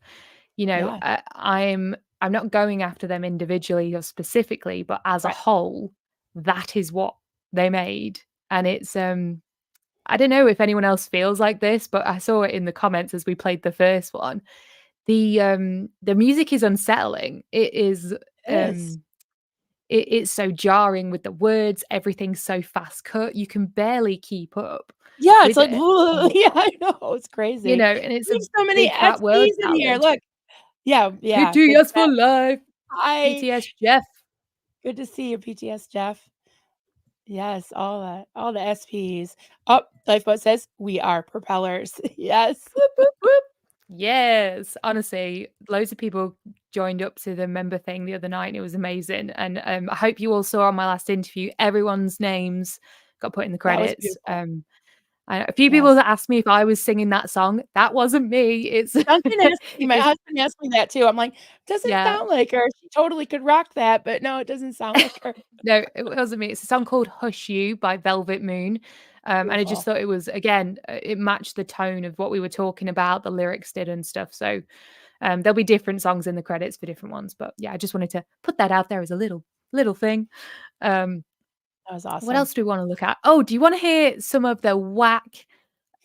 [SPEAKER 1] yeah.
[SPEAKER 2] I'm not going after them individually or specifically, but as a
[SPEAKER 1] Right.
[SPEAKER 2] whole, that is what they made. And it's I don't know if anyone else feels like this, but I saw it in the comments as we played the first one. The music is unsettling. It is
[SPEAKER 1] It is.
[SPEAKER 2] it's so jarring with the words, everything's so fast cut, you can barely keep up
[SPEAKER 1] Yeah, it's
[SPEAKER 2] with
[SPEAKER 1] like,
[SPEAKER 2] it.
[SPEAKER 1] yeah, I know. It's crazy.
[SPEAKER 2] And it's a
[SPEAKER 1] There's so many
[SPEAKER 2] big fat word
[SPEAKER 1] SPs in here.
[SPEAKER 2] salad.
[SPEAKER 1] Look. Yeah, yeah. Big
[SPEAKER 2] PTS for
[SPEAKER 1] fat.
[SPEAKER 2] life.
[SPEAKER 1] Hi.
[SPEAKER 2] PTS Jeff.
[SPEAKER 1] Good to see you, PTS Jeff. Yes, all the SPs. Oh, Lifeboat says we are propellers. Yes.
[SPEAKER 2] Whoop, whoop, whoop. Yes, honestly, loads of people joined up to the member thing the other night, and it was amazing. And I hope you all saw on my last interview, everyone's names got put in the
[SPEAKER 1] That was
[SPEAKER 2] credits.
[SPEAKER 1] beautiful.
[SPEAKER 2] A few people
[SPEAKER 1] Yes.
[SPEAKER 2] that asked me if I was singing that song. That wasn't me. It's
[SPEAKER 1] Duncan asked me, my
[SPEAKER 2] it's
[SPEAKER 1] husband asked me that too. I'm like, "Doesn't
[SPEAKER 2] yeah.
[SPEAKER 1] sound like her. She totally could rock that, but no, it doesn't sound like her."
[SPEAKER 2] No, it wasn't me. It's a song called "Hush You" by Velvet Moon, and I just
[SPEAKER 1] Beautiful.
[SPEAKER 2] thought it was, again, it matched the tone of what we were talking about. The lyrics did and stuff. So there'll be different songs in the credits for different ones. But yeah, I just wanted to put that out there as a little thing.
[SPEAKER 1] That was
[SPEAKER 2] What
[SPEAKER 1] awesome.
[SPEAKER 2] else do we want to look at? Oh, do you want to hear some of the whack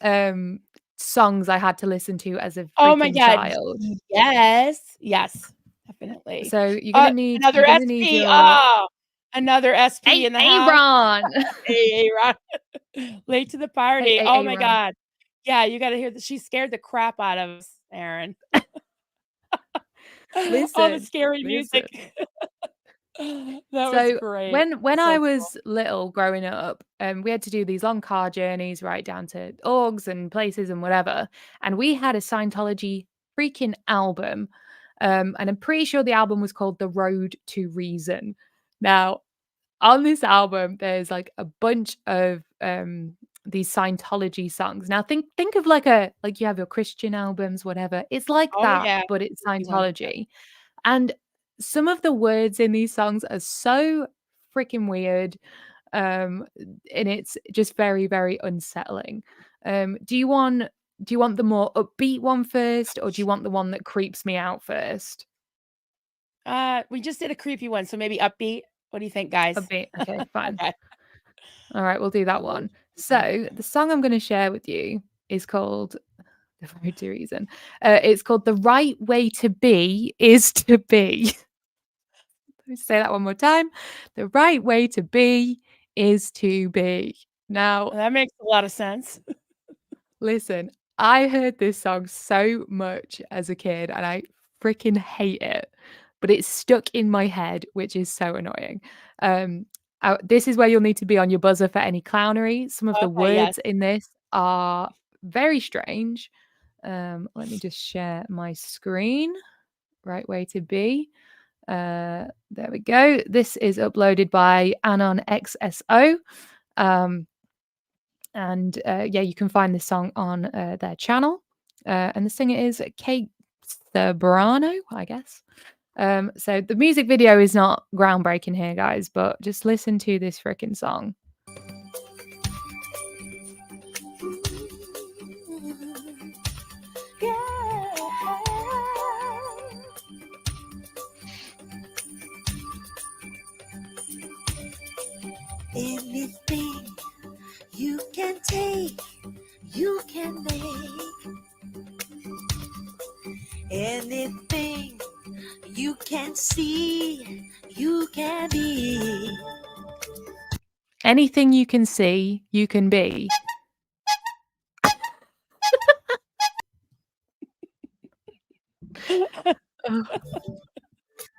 [SPEAKER 2] songs I had to listen to as a
[SPEAKER 1] Oh my
[SPEAKER 2] freaking
[SPEAKER 1] god.
[SPEAKER 2] child?
[SPEAKER 1] Yes. Yes. Definitely.
[SPEAKER 2] So you're gonna need
[SPEAKER 1] Another SP.
[SPEAKER 2] your
[SPEAKER 1] Oh, another SP in the house.
[SPEAKER 2] Aaron.
[SPEAKER 1] Hey, Aaron. Late to the party.
[SPEAKER 2] Hey,
[SPEAKER 1] Oh my
[SPEAKER 2] Aaron.
[SPEAKER 1] god. Yeah, you gotta hear that. She scared the crap out of us, Aaron. All the scary music. That was
[SPEAKER 2] So
[SPEAKER 1] great.
[SPEAKER 2] when
[SPEAKER 1] That's
[SPEAKER 2] I
[SPEAKER 1] so
[SPEAKER 2] was little growing up, we had to do these long car journeys right down to orgs and places and whatever. And we had a Scientology freaking album. And I'm pretty sure the album was called The Road to Reason. Now, on this album, there's like a bunch of these Scientology songs. Now think of like you have your Christian albums, whatever. It's like
[SPEAKER 1] Oh
[SPEAKER 2] that,
[SPEAKER 1] yeah.
[SPEAKER 2] but it's
[SPEAKER 1] Big one. Yeah.
[SPEAKER 2] Scientology. And some of the words in these songs are so freaking weird. And it's just very, very unsettling. Do you want the more upbeat one first, or do you want the one that creeps me out first?
[SPEAKER 1] We just did a creepy one, so maybe upbeat. What do you think, guys?
[SPEAKER 2] Upbeat. Okay, fine.
[SPEAKER 1] Okay.
[SPEAKER 2] All right, we'll do that one. So the song I'm going to share with you is called The Road to Reason. It's called The Right Way to Be Is to Be. Let me say that one more time. The right way to be is to be. Now,
[SPEAKER 1] That makes a lot of sense.
[SPEAKER 2] listen, I heard this song so much as a kid, and I freaking hate it, but it's stuck in my head, which is so annoying. This is where you'll need to be on your buzzer for any clownery. Some of the
[SPEAKER 1] Okay, yes.
[SPEAKER 2] words in this are very strange. Let me just share my screen. Right way to be. There we go. This is uploaded by Anon XSO. And yeah, you can find this song on their channel. And the singer is Kate Ceberano, I guess. So the music video is not groundbreaking here, guys, but just listen to this freaking song.
[SPEAKER 3] Anything you can take, you can make. Anything you can see, you can be.
[SPEAKER 2] Anything you can see, you can be.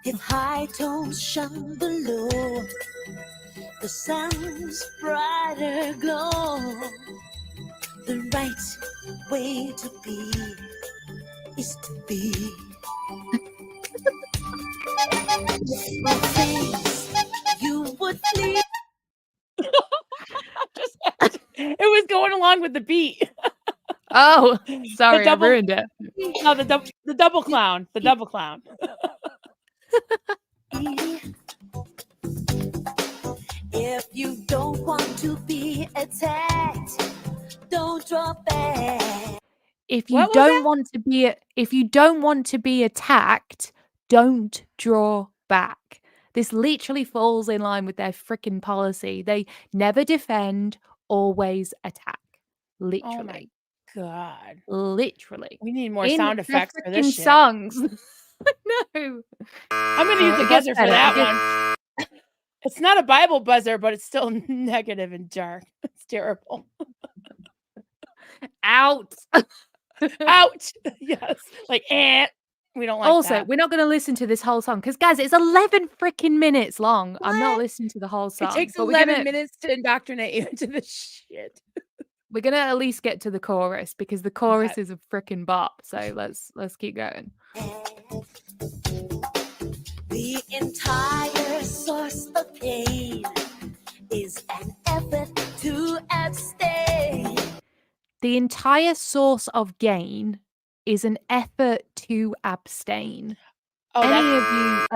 [SPEAKER 3] If high tones shone below, the sun's brighter glow. The right way to be is to be. For things you would flee.
[SPEAKER 1] It was going along with the beat.
[SPEAKER 2] Oh, sorry, I ruined it.
[SPEAKER 1] No, the double clown. The double clown.
[SPEAKER 3] If you don't want to be attacked, don't draw back.
[SPEAKER 2] If you don't want to be attacked, don't draw back. This literally falls in line with their freaking policy. They never defend, always attack. Literally.
[SPEAKER 1] Oh my God.
[SPEAKER 2] Literally.
[SPEAKER 1] We need more
[SPEAKER 2] In
[SPEAKER 1] sound
[SPEAKER 2] their
[SPEAKER 1] effects for this
[SPEAKER 2] freaking
[SPEAKER 1] shit.
[SPEAKER 2] songs. No.
[SPEAKER 1] I'm going to use the
[SPEAKER 2] It gets
[SPEAKER 1] buzzer for
[SPEAKER 2] better.
[SPEAKER 1] that one. It's not a Bible buzzer, but it's still negative and dark. It's terrible.
[SPEAKER 2] Out.
[SPEAKER 1] Out. Yes. Like, we don't like
[SPEAKER 2] Also,
[SPEAKER 1] that.
[SPEAKER 2] we're not going to listen to this whole song because, guys, it's 11 freaking minutes long. I'm not listening to the whole song.
[SPEAKER 1] It takes
[SPEAKER 2] but
[SPEAKER 1] 11 minutes to indoctrinate you into this shit.
[SPEAKER 2] We're gonna at least get to the chorus because the chorus is a freaking bop. So let's keep going.
[SPEAKER 3] The entire source of pain is an effort to abstain.
[SPEAKER 2] The entire source of gain is an effort to abstain.
[SPEAKER 1] Oh,
[SPEAKER 2] Any of you?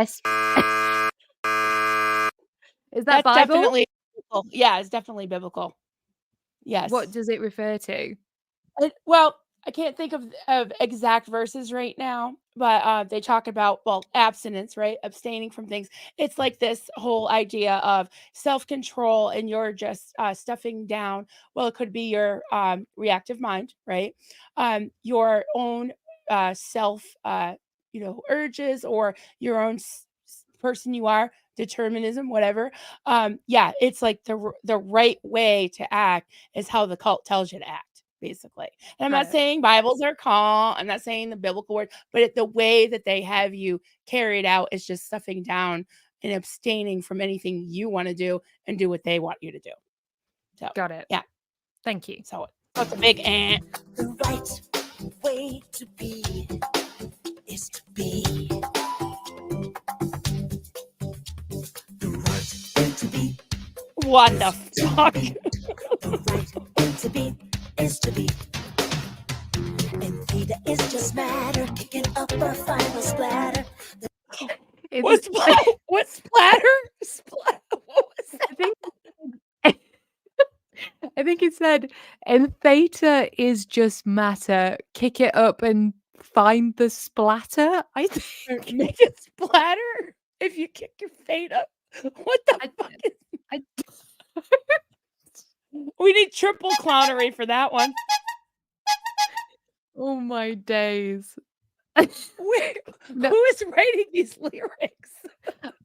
[SPEAKER 2] Is that Bible?
[SPEAKER 1] Definitely biblical. Yeah, it's definitely biblical. Yes.
[SPEAKER 2] What does it refer to?
[SPEAKER 1] Well, I can't think of exact verses right now, but they talk about, abstinence, right? Abstaining from things. It's like this whole idea of self-control, and you're just stuffing down. Well, it could be your reactive mind, right? Your own self, urges, or your own person you are, determinism, whatever. Yeah, it's like the right way to act is how the cult tells you to act, basically. And I'm not saying Bibles are calm. I'm not saying the biblical word, but the way that they have you carry it out is just stuffing down and abstaining from anything you want to do and do what they want you to do. So,
[SPEAKER 2] got it.
[SPEAKER 1] Yeah.
[SPEAKER 2] Thank you.
[SPEAKER 1] So it's a big
[SPEAKER 3] The right way to be is to be.
[SPEAKER 1] What the fuck?
[SPEAKER 3] The right way to be is to be. And theta is just matter, kicking up a final splatter.
[SPEAKER 1] What splatter? What was that?
[SPEAKER 2] I think it said, and theta is just matter. Kick it up and find the splatter. I think
[SPEAKER 1] make it splatter if you kick your fate up. What the fuck is? We need triple clownery for that one.
[SPEAKER 2] Oh my days.
[SPEAKER 1] Who is writing these lyrics?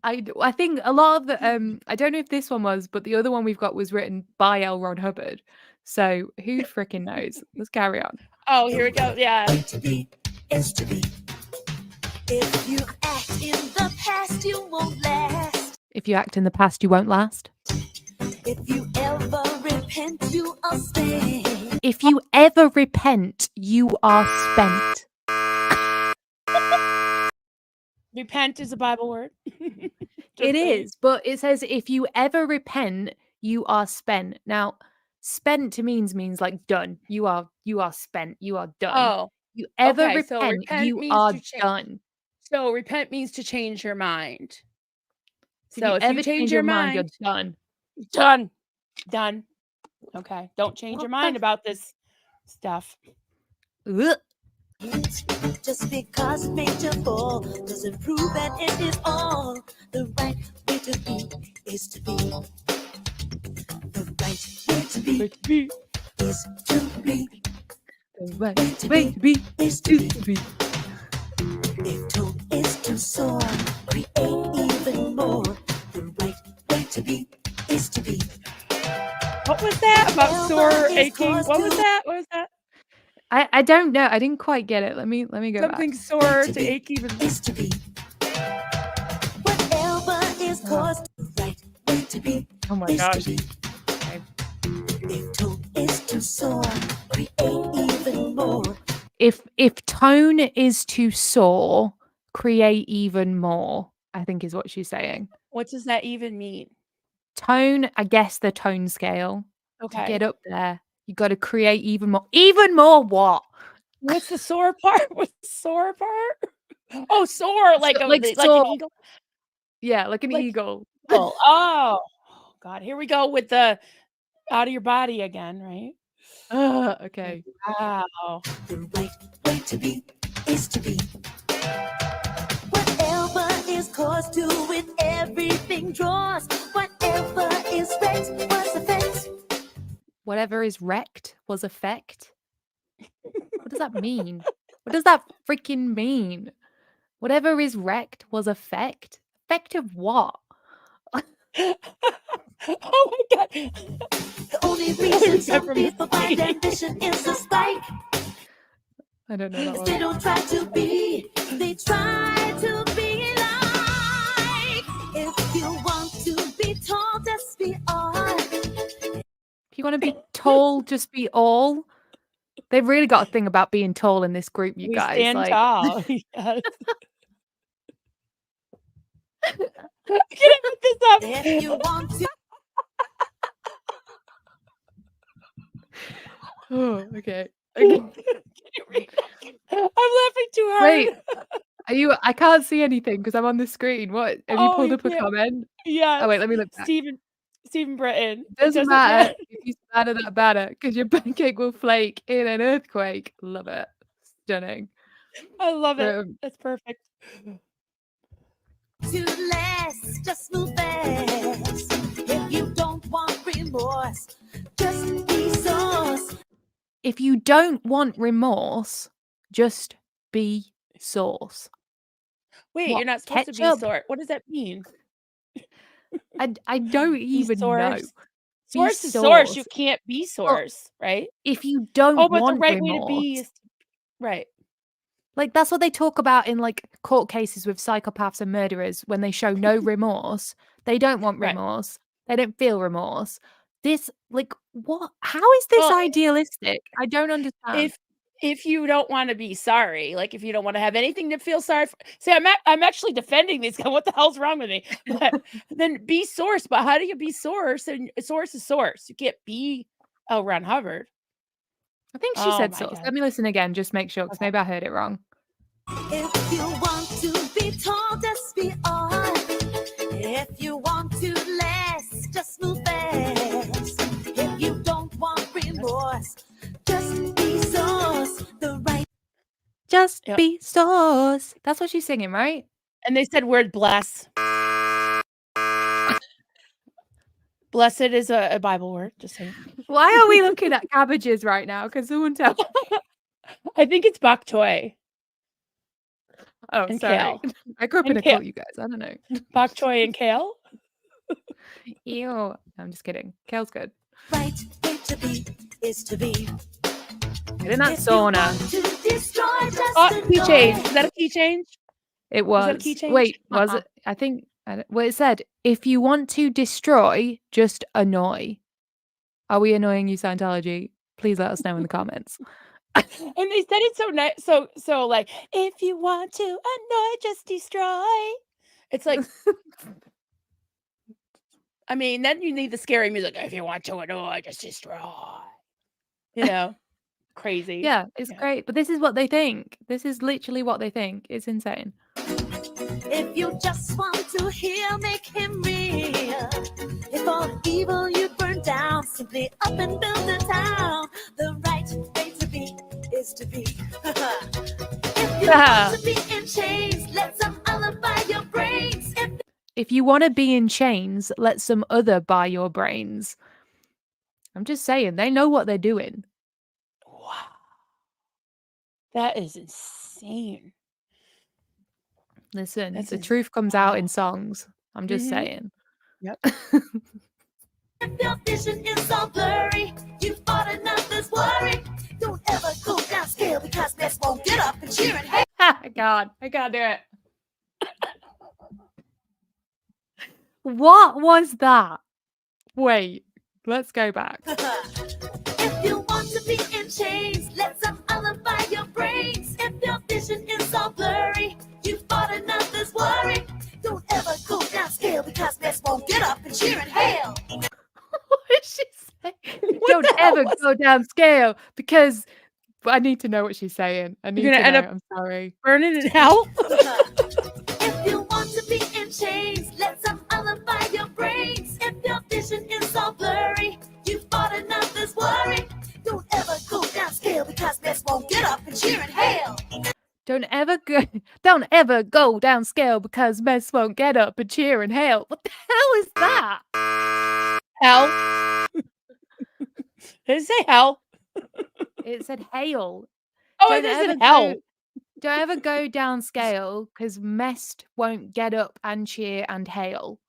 [SPEAKER 2] I think a lot of the I don't know if this one was, but the other one we've got was written by L. Ron Hubbard. So who freaking knows? Let's carry on.
[SPEAKER 1] Oh, here we go. Yeah.
[SPEAKER 3] To be is to be. If you act in the past, you won't last.
[SPEAKER 2] If you act in the past, you won't last.
[SPEAKER 3] If you ever repent, you are spent.
[SPEAKER 2] If you ever repent, you are spent.
[SPEAKER 1] Repent is a Bible word.
[SPEAKER 2] It is, but it says if you ever repent, you are spent. Now, spent means like done. You are spent. You are done.
[SPEAKER 1] Oh,
[SPEAKER 2] You ever
[SPEAKER 1] okay. So
[SPEAKER 2] repent,
[SPEAKER 1] repent
[SPEAKER 2] you
[SPEAKER 1] means
[SPEAKER 2] are
[SPEAKER 1] to change.
[SPEAKER 2] done.
[SPEAKER 1] So repent means to change your mind.
[SPEAKER 2] If
[SPEAKER 1] So
[SPEAKER 2] you
[SPEAKER 1] if
[SPEAKER 2] ever
[SPEAKER 1] you change your mind,
[SPEAKER 2] you're done.
[SPEAKER 1] Done. Okay. Don't change your mind about this stuff.
[SPEAKER 2] Ugh.
[SPEAKER 3] Just because it made you fall doesn't prove that it is all. The right way to be is to be. The right way to be is to be.
[SPEAKER 2] The right way to be
[SPEAKER 3] is to be. If tone is to soar, create even more. The right way to be is to be.
[SPEAKER 1] What was that about sore aching? What was that? What was that?
[SPEAKER 2] I don't know. I didn't quite get it. Let me go
[SPEAKER 1] Something
[SPEAKER 2] back.
[SPEAKER 1] sore to ache even.
[SPEAKER 3] Is to be. Whatever is caused, the right way to be.
[SPEAKER 2] Oh my
[SPEAKER 3] is
[SPEAKER 2] gosh.
[SPEAKER 3] To be. If tone is to soar, create even more.
[SPEAKER 2] If tone is to soar, create even more, I think is what she's saying.
[SPEAKER 1] What does that even mean?
[SPEAKER 2] Tone, I guess the tone scale.
[SPEAKER 1] Okay.
[SPEAKER 2] To get up there, you got to create even more. Even more what?
[SPEAKER 1] What's the sore part? What's the sore part? Oh, soar like
[SPEAKER 2] soar.
[SPEAKER 1] an eagle.
[SPEAKER 2] Yeah, like an
[SPEAKER 1] Like
[SPEAKER 2] eagle.
[SPEAKER 1] Oh, God. Here we go with the out of your body again, right?
[SPEAKER 2] Okay.
[SPEAKER 1] Wow.
[SPEAKER 3] The right way to be is to be. Whatever is caused to it, everything draws. Whatever is wrecked was effect.
[SPEAKER 2] Whatever is wrecked was effect. What does that mean? What does that freaking mean? Whatever is wrecked was effect. Effect of what?
[SPEAKER 3] Oh my God. The only reason some people find ambition is a spike.
[SPEAKER 2] I don't know that one.
[SPEAKER 3] They don't try to be, they try to be like. If you want to be tall, just be all.
[SPEAKER 2] If you want to be tall, just be all. They've really got a thing about being tall in this group, you
[SPEAKER 1] We
[SPEAKER 2] guys.
[SPEAKER 1] stand
[SPEAKER 2] Like,
[SPEAKER 1] tall. Yes. Can I put this up?
[SPEAKER 3] If you want to.
[SPEAKER 2] Oh, okay.
[SPEAKER 1] I'm laughing too hard.
[SPEAKER 2] Wait, are you? I can't see anything because I'm on the screen. What? Have you pulled up a
[SPEAKER 1] can't.
[SPEAKER 2] comment?
[SPEAKER 1] Yes.
[SPEAKER 2] Oh wait, let me look back.
[SPEAKER 1] Stephen Britton.
[SPEAKER 2] It doesn't matter if you spatter that batter because your pancake will flake in an earthquake. Love it. Stunning.
[SPEAKER 1] I love it. That's perfect.
[SPEAKER 3] To last, just move fast. If you don't want remorse, just be sauce.
[SPEAKER 2] If you don't want remorse, just be sauce.
[SPEAKER 1] Wait,
[SPEAKER 2] What,
[SPEAKER 1] you're not supposed to be
[SPEAKER 2] ketchup?
[SPEAKER 1] sore. What does that mean?
[SPEAKER 2] I don't even know.
[SPEAKER 1] Source is source. You can't be source, right?
[SPEAKER 2] If you don't
[SPEAKER 1] but
[SPEAKER 2] want
[SPEAKER 1] the right
[SPEAKER 2] remorse,
[SPEAKER 1] way to be is right.
[SPEAKER 2] Like that's what they talk about in like court cases with psychopaths and murderers when they show no remorse. They don't want
[SPEAKER 1] Right.
[SPEAKER 2] remorse. They don't feel remorse. This like what? How is this idealistic? I don't understand.
[SPEAKER 1] If you don't want to be sorry, like if you don't want to have anything to feel sorry for, see, I'm actually defending these guys. What the hell's wrong with me? But then be source. But how do you be source? And source is source. You can't be L. Ron Hubbard.
[SPEAKER 2] I think she said source. Let me listen again. Just make sure, because maybe I heard it wrong.
[SPEAKER 3] If you want to be tall, just be on. If you want to last, just move fast. If you don't want remorse, just be sauce. The right.
[SPEAKER 2] Just be sauce. That's what she's singing, right?
[SPEAKER 1] And they said word bless. Blessed is a Bible word. Just saying.
[SPEAKER 2] Why are we looking at cabbages right now? Can someone tell me?
[SPEAKER 1] I think it's bok choy.
[SPEAKER 2] Oh,
[SPEAKER 1] and
[SPEAKER 2] sorry.
[SPEAKER 1] kale.
[SPEAKER 2] I grew up in a
[SPEAKER 1] kale.
[SPEAKER 2] cult, you guys. I don't know.
[SPEAKER 1] Bok choy and kale?
[SPEAKER 2] Ew. No, I'm just kidding. Kale's good.
[SPEAKER 3] Right way to be is to be.
[SPEAKER 2] Get in that sauna.
[SPEAKER 3] To destroy, just
[SPEAKER 1] Oh, key change. Is that a key change?
[SPEAKER 2] It
[SPEAKER 1] Was that a
[SPEAKER 2] was.
[SPEAKER 1] key change?
[SPEAKER 2] Wait, was it? I think. Well, it said, if you want to destroy, just annoy. Are we annoying you, Scientology? Please let us know in the comments.
[SPEAKER 1] And they said it so nice, so like, if you want to annoy, just destroy. It's like, I mean, then you need the scary music. If you want to annoy, just destroy. You know, crazy.
[SPEAKER 2] Yeah, it's great. But this is what they think. This is literally what they think. It's insane.
[SPEAKER 3] If you just want to heal, make him real. If all evil you burn down, simply up and build a town. The right way to be is to be. If you want to be in chains, let some other buy your brains.
[SPEAKER 2] If you want to be in chains, let some other buy your brains. I'm just saying, they know what they're doing.
[SPEAKER 1] Wow. That is insane.
[SPEAKER 2] Listen, the truth comes out in songs. I'm just saying.
[SPEAKER 1] Yep.
[SPEAKER 3] If your vision is all blurry, you fought another's worry. Don't ever go downscale because mess won't get up and cheer and hey.
[SPEAKER 2] God, I can't do it. What was that? Wait, let's go back.
[SPEAKER 3] If you want to be in chains, let some other buy your brains. If your vision is all blurry, you fought another's worry. Don't ever go downscale because mess won't get up and cheer and hail.
[SPEAKER 2] What did she say? Don't ever go down scale because I need to know what she's saying. I need
[SPEAKER 1] You're
[SPEAKER 2] to
[SPEAKER 1] gonna
[SPEAKER 2] know.
[SPEAKER 1] end up
[SPEAKER 2] I'm sorry.
[SPEAKER 1] burning in hell.
[SPEAKER 3] If you want to be in chains, let some other buy your brains. If your vision is all blurry, you fought another's worry. Don't ever go downscale because mess won't get up and cheer and hail.
[SPEAKER 2] Don't ever go down scale because mess won't get up and cheer and hail. What the hell is that?
[SPEAKER 1] Hell. Did it say hell?
[SPEAKER 2] It said hail.
[SPEAKER 1] Oh, it said hell.
[SPEAKER 2] Don't ever go down scale because mess won't get up and cheer and hail.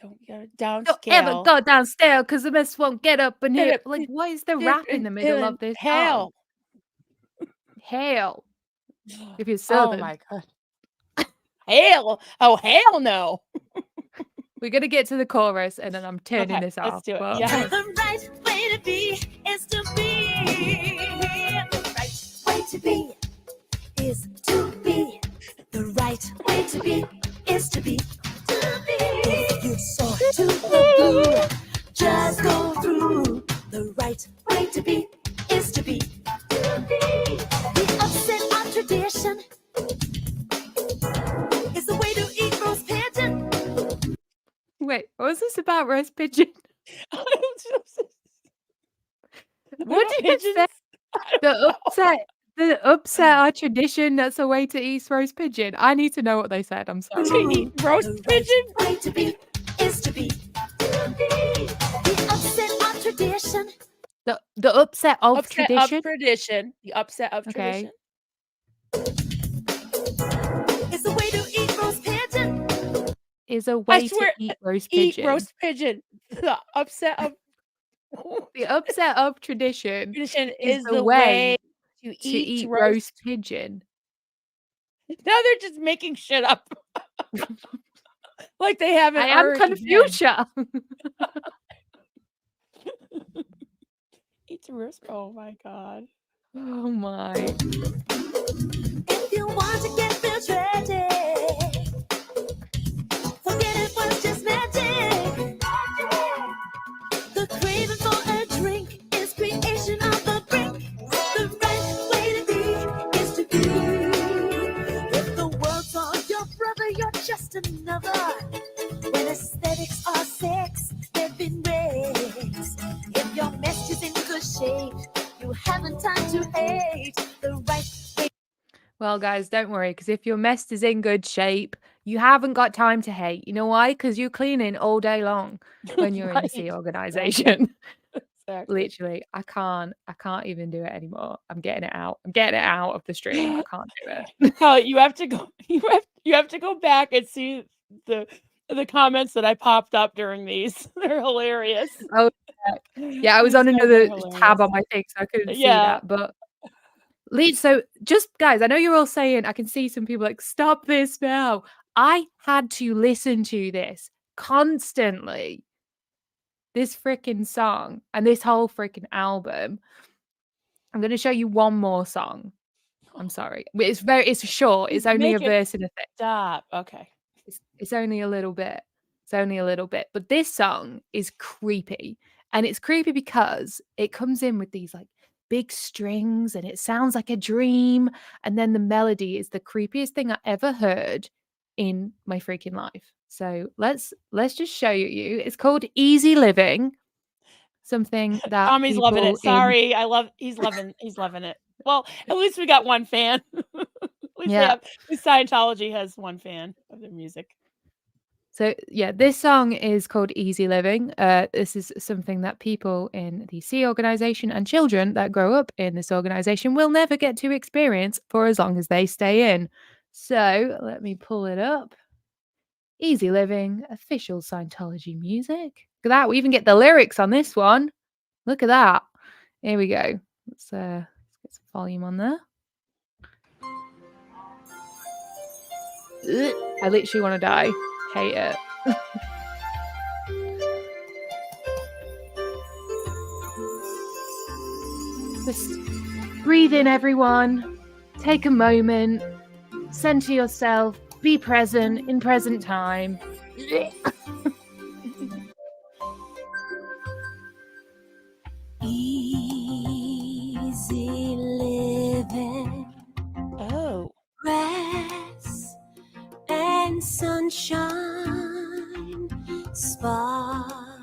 [SPEAKER 1] Don't go down
[SPEAKER 2] Don't
[SPEAKER 1] scale.
[SPEAKER 2] ever go down scale because the mess won't get up and hail. Like, what is the rap in the middle of this song? Hail. If you're Southern.
[SPEAKER 1] Oh my god. Hail. Oh, hell no.
[SPEAKER 2] We're going to get to the chorus and then I'm turning this off.
[SPEAKER 1] Let's do it.
[SPEAKER 2] But...
[SPEAKER 1] Yes.
[SPEAKER 3] The right way to be is to be. The right way to be is to be. The right way to be is to be. If you soar to the blue, just go through. The right way to be is to be. The upset of tradition is the way to eat roast pigeon.
[SPEAKER 2] Wait, what was this about roast pigeon? What did you say? The upset our tradition, that's a way to eat roast pigeon. I need to know what they said. I'm sorry.
[SPEAKER 1] To eat roast pigeon?
[SPEAKER 3] The right way to be is to be. The upset of tradition.
[SPEAKER 2] The upset of tradition?
[SPEAKER 1] Of tradition. The upset of tradition.
[SPEAKER 3] Is a way to eat roast pigeon.
[SPEAKER 2] Is a way to eat roast pigeon.
[SPEAKER 1] Eat roast pigeon. The upset of
[SPEAKER 2] the upset of tradition
[SPEAKER 1] is the way to
[SPEAKER 2] eat roast pigeon.
[SPEAKER 1] Now they're just making shit up. Like they haven't.
[SPEAKER 2] I am Confucia.
[SPEAKER 1] Eat roast. Oh my god.
[SPEAKER 2] Oh my.
[SPEAKER 3] If you want to get real tragic, forget it was just magic. The craving for a drink is creation of the brink. The right way to be is to be. If the world's all your brother, you're just another. When aesthetics are sex, they've been raised. If your mess is in good shape, you haven't time to hate. The right way.
[SPEAKER 2] Well, guys, don't worry, because if your mess is in good shape, you haven't got time to hate. You know why? Because you're cleaning all day long when you're in the C organization.
[SPEAKER 1] Exactly.
[SPEAKER 2] Literally, I can't even do it anymore. I'm getting it out. I'm getting it out of the stream. I can't do it.
[SPEAKER 1] No, you have to go. You have to go back and see the comments that I popped up during these. They're hilarious.
[SPEAKER 2] Oh, yeah, I was on another tab on my thing, so I couldn't see that. But So just guys, I know you're all saying, I can see some people like, stop this now. I had to listen to this constantly. This freaking song and this whole freaking album. I'm going to show you one more song. I'm sorry. It's short. It's only a
[SPEAKER 1] Make it
[SPEAKER 2] verse and a thing.
[SPEAKER 1] stop. Okay.
[SPEAKER 2] It's only a little bit. It's only a little bit. But this song is creepy. And it's creepy because it comes in with these like big strings and it sounds like a dream. And then the melody is the creepiest thing I ever heard in my freaking life. So let's just show you. It's called Easy Living. Something that
[SPEAKER 1] Tommy's loving
[SPEAKER 2] people
[SPEAKER 1] it. Sorry. He's loving it. Well, at least we got one fan. At least Scientology has one fan of their music.
[SPEAKER 2] So yeah, this song is called Easy Living. This is something that people in the C organization and children that grow up in this organization will never get to experience for as long as they stay in. So let me pull it up. Easy Living, official Scientology music. Look at that. We even get the lyrics on this one. Look at that. Here we go. Let's get some volume on there. I literally want to die. Hate it. Just breathe in, everyone. Take a moment. Center yourself. Be present in present time.
[SPEAKER 3] Easy living.
[SPEAKER 1] Oh.
[SPEAKER 3] Grass and sunshine. Sparkling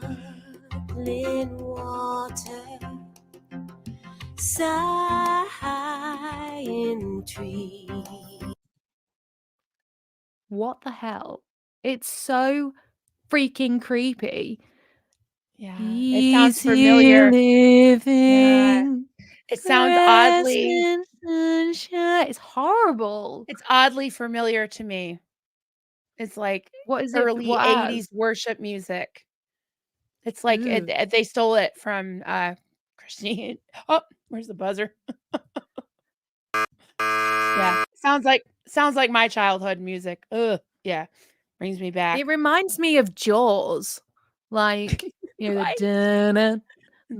[SPEAKER 3] water. Sighing tree.
[SPEAKER 2] What the hell? It's so freaking creepy.
[SPEAKER 1] Yeah, it sounds familiar. Yeah. It sounds oddly.
[SPEAKER 2] It's horrible.
[SPEAKER 1] It's oddly familiar to me. It's like
[SPEAKER 2] what is
[SPEAKER 1] early
[SPEAKER 2] it?
[SPEAKER 1] 80s worship music. It's like they stole it from Christine. Oh, where's the buzzer? Yeah, sounds like my childhood music. Ugh, yeah, brings me back.
[SPEAKER 2] It reminds me of Jaws, like the dun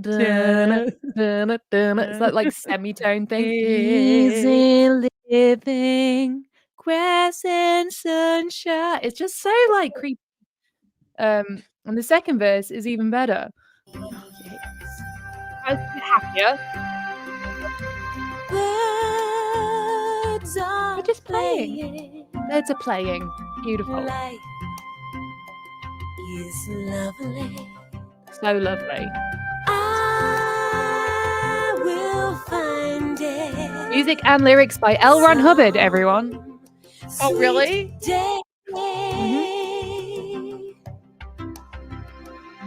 [SPEAKER 2] dun. It's that like semitone thing. Easy living, grass and sunshine. It's just so like creepy. And the second verse is even better. I was a bit happier.
[SPEAKER 3] Birds are
[SPEAKER 2] just playing. Birds are playing. Beautiful.
[SPEAKER 3] Life is lovely.
[SPEAKER 2] So lovely.
[SPEAKER 3] I will find it.
[SPEAKER 2] Music and lyrics by L. Ron Hubbard, everyone.
[SPEAKER 1] Oh, really?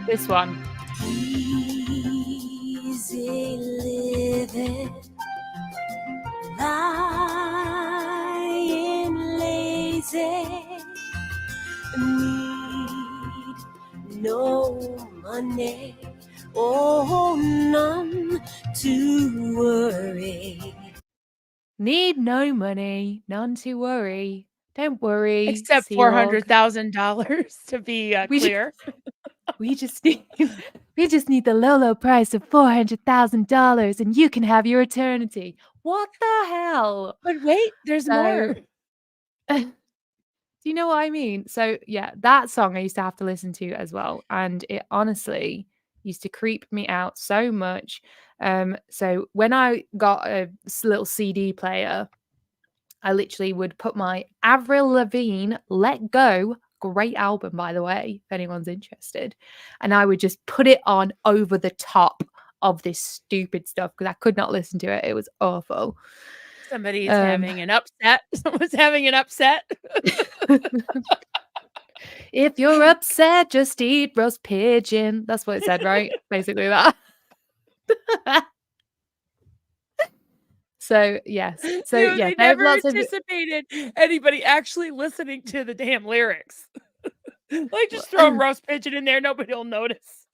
[SPEAKER 2] This one.
[SPEAKER 3] Easy living. Lying lazy. Need no money. Oh, none to worry.
[SPEAKER 2] Need no money, none to worry. Don't worry.
[SPEAKER 1] Except $400,000 to be clear.
[SPEAKER 2] We just need the low price of $400,000, and you can have your eternity. What the hell?
[SPEAKER 1] But wait, there's more.
[SPEAKER 2] Do you know what I mean? So yeah, that song I used to have to listen to as well, and it honestly used to creep me out so much. So when I got a little CD player, I literally would put my Avril Lavigne "Let Go," great album by the way, if anyone's interested, and I would just put it on over the top of this stupid stuff because I could not listen to it. It was awful.
[SPEAKER 1] Somebody is having an upset. Someone's having an upset.
[SPEAKER 2] If you're upset, just eat roast pigeon. That's what it said, right? Basically that. So yes. So yeah,
[SPEAKER 1] they never anticipated anybody actually listening to the damn lyrics. Like just throw a roast pigeon in there, nobody will notice.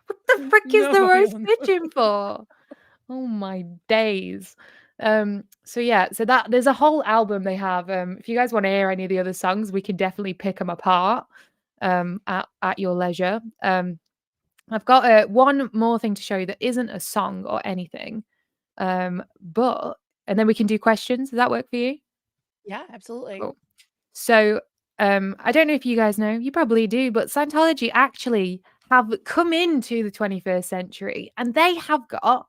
[SPEAKER 2] What the frick is the roast pigeon for? Oh my days. So yeah, so that there's a whole album they have. If you guys want to hear any of the other songs, we can definitely pick them apart at your leisure. I've got one more thing to show you that isn't a song or anything. But and then we can do questions. Does that work for you?
[SPEAKER 1] Yeah, absolutely.
[SPEAKER 2] Cool. So, I don't know if you guys know, you probably do, but Scientology actually have come into the 21st century and they have got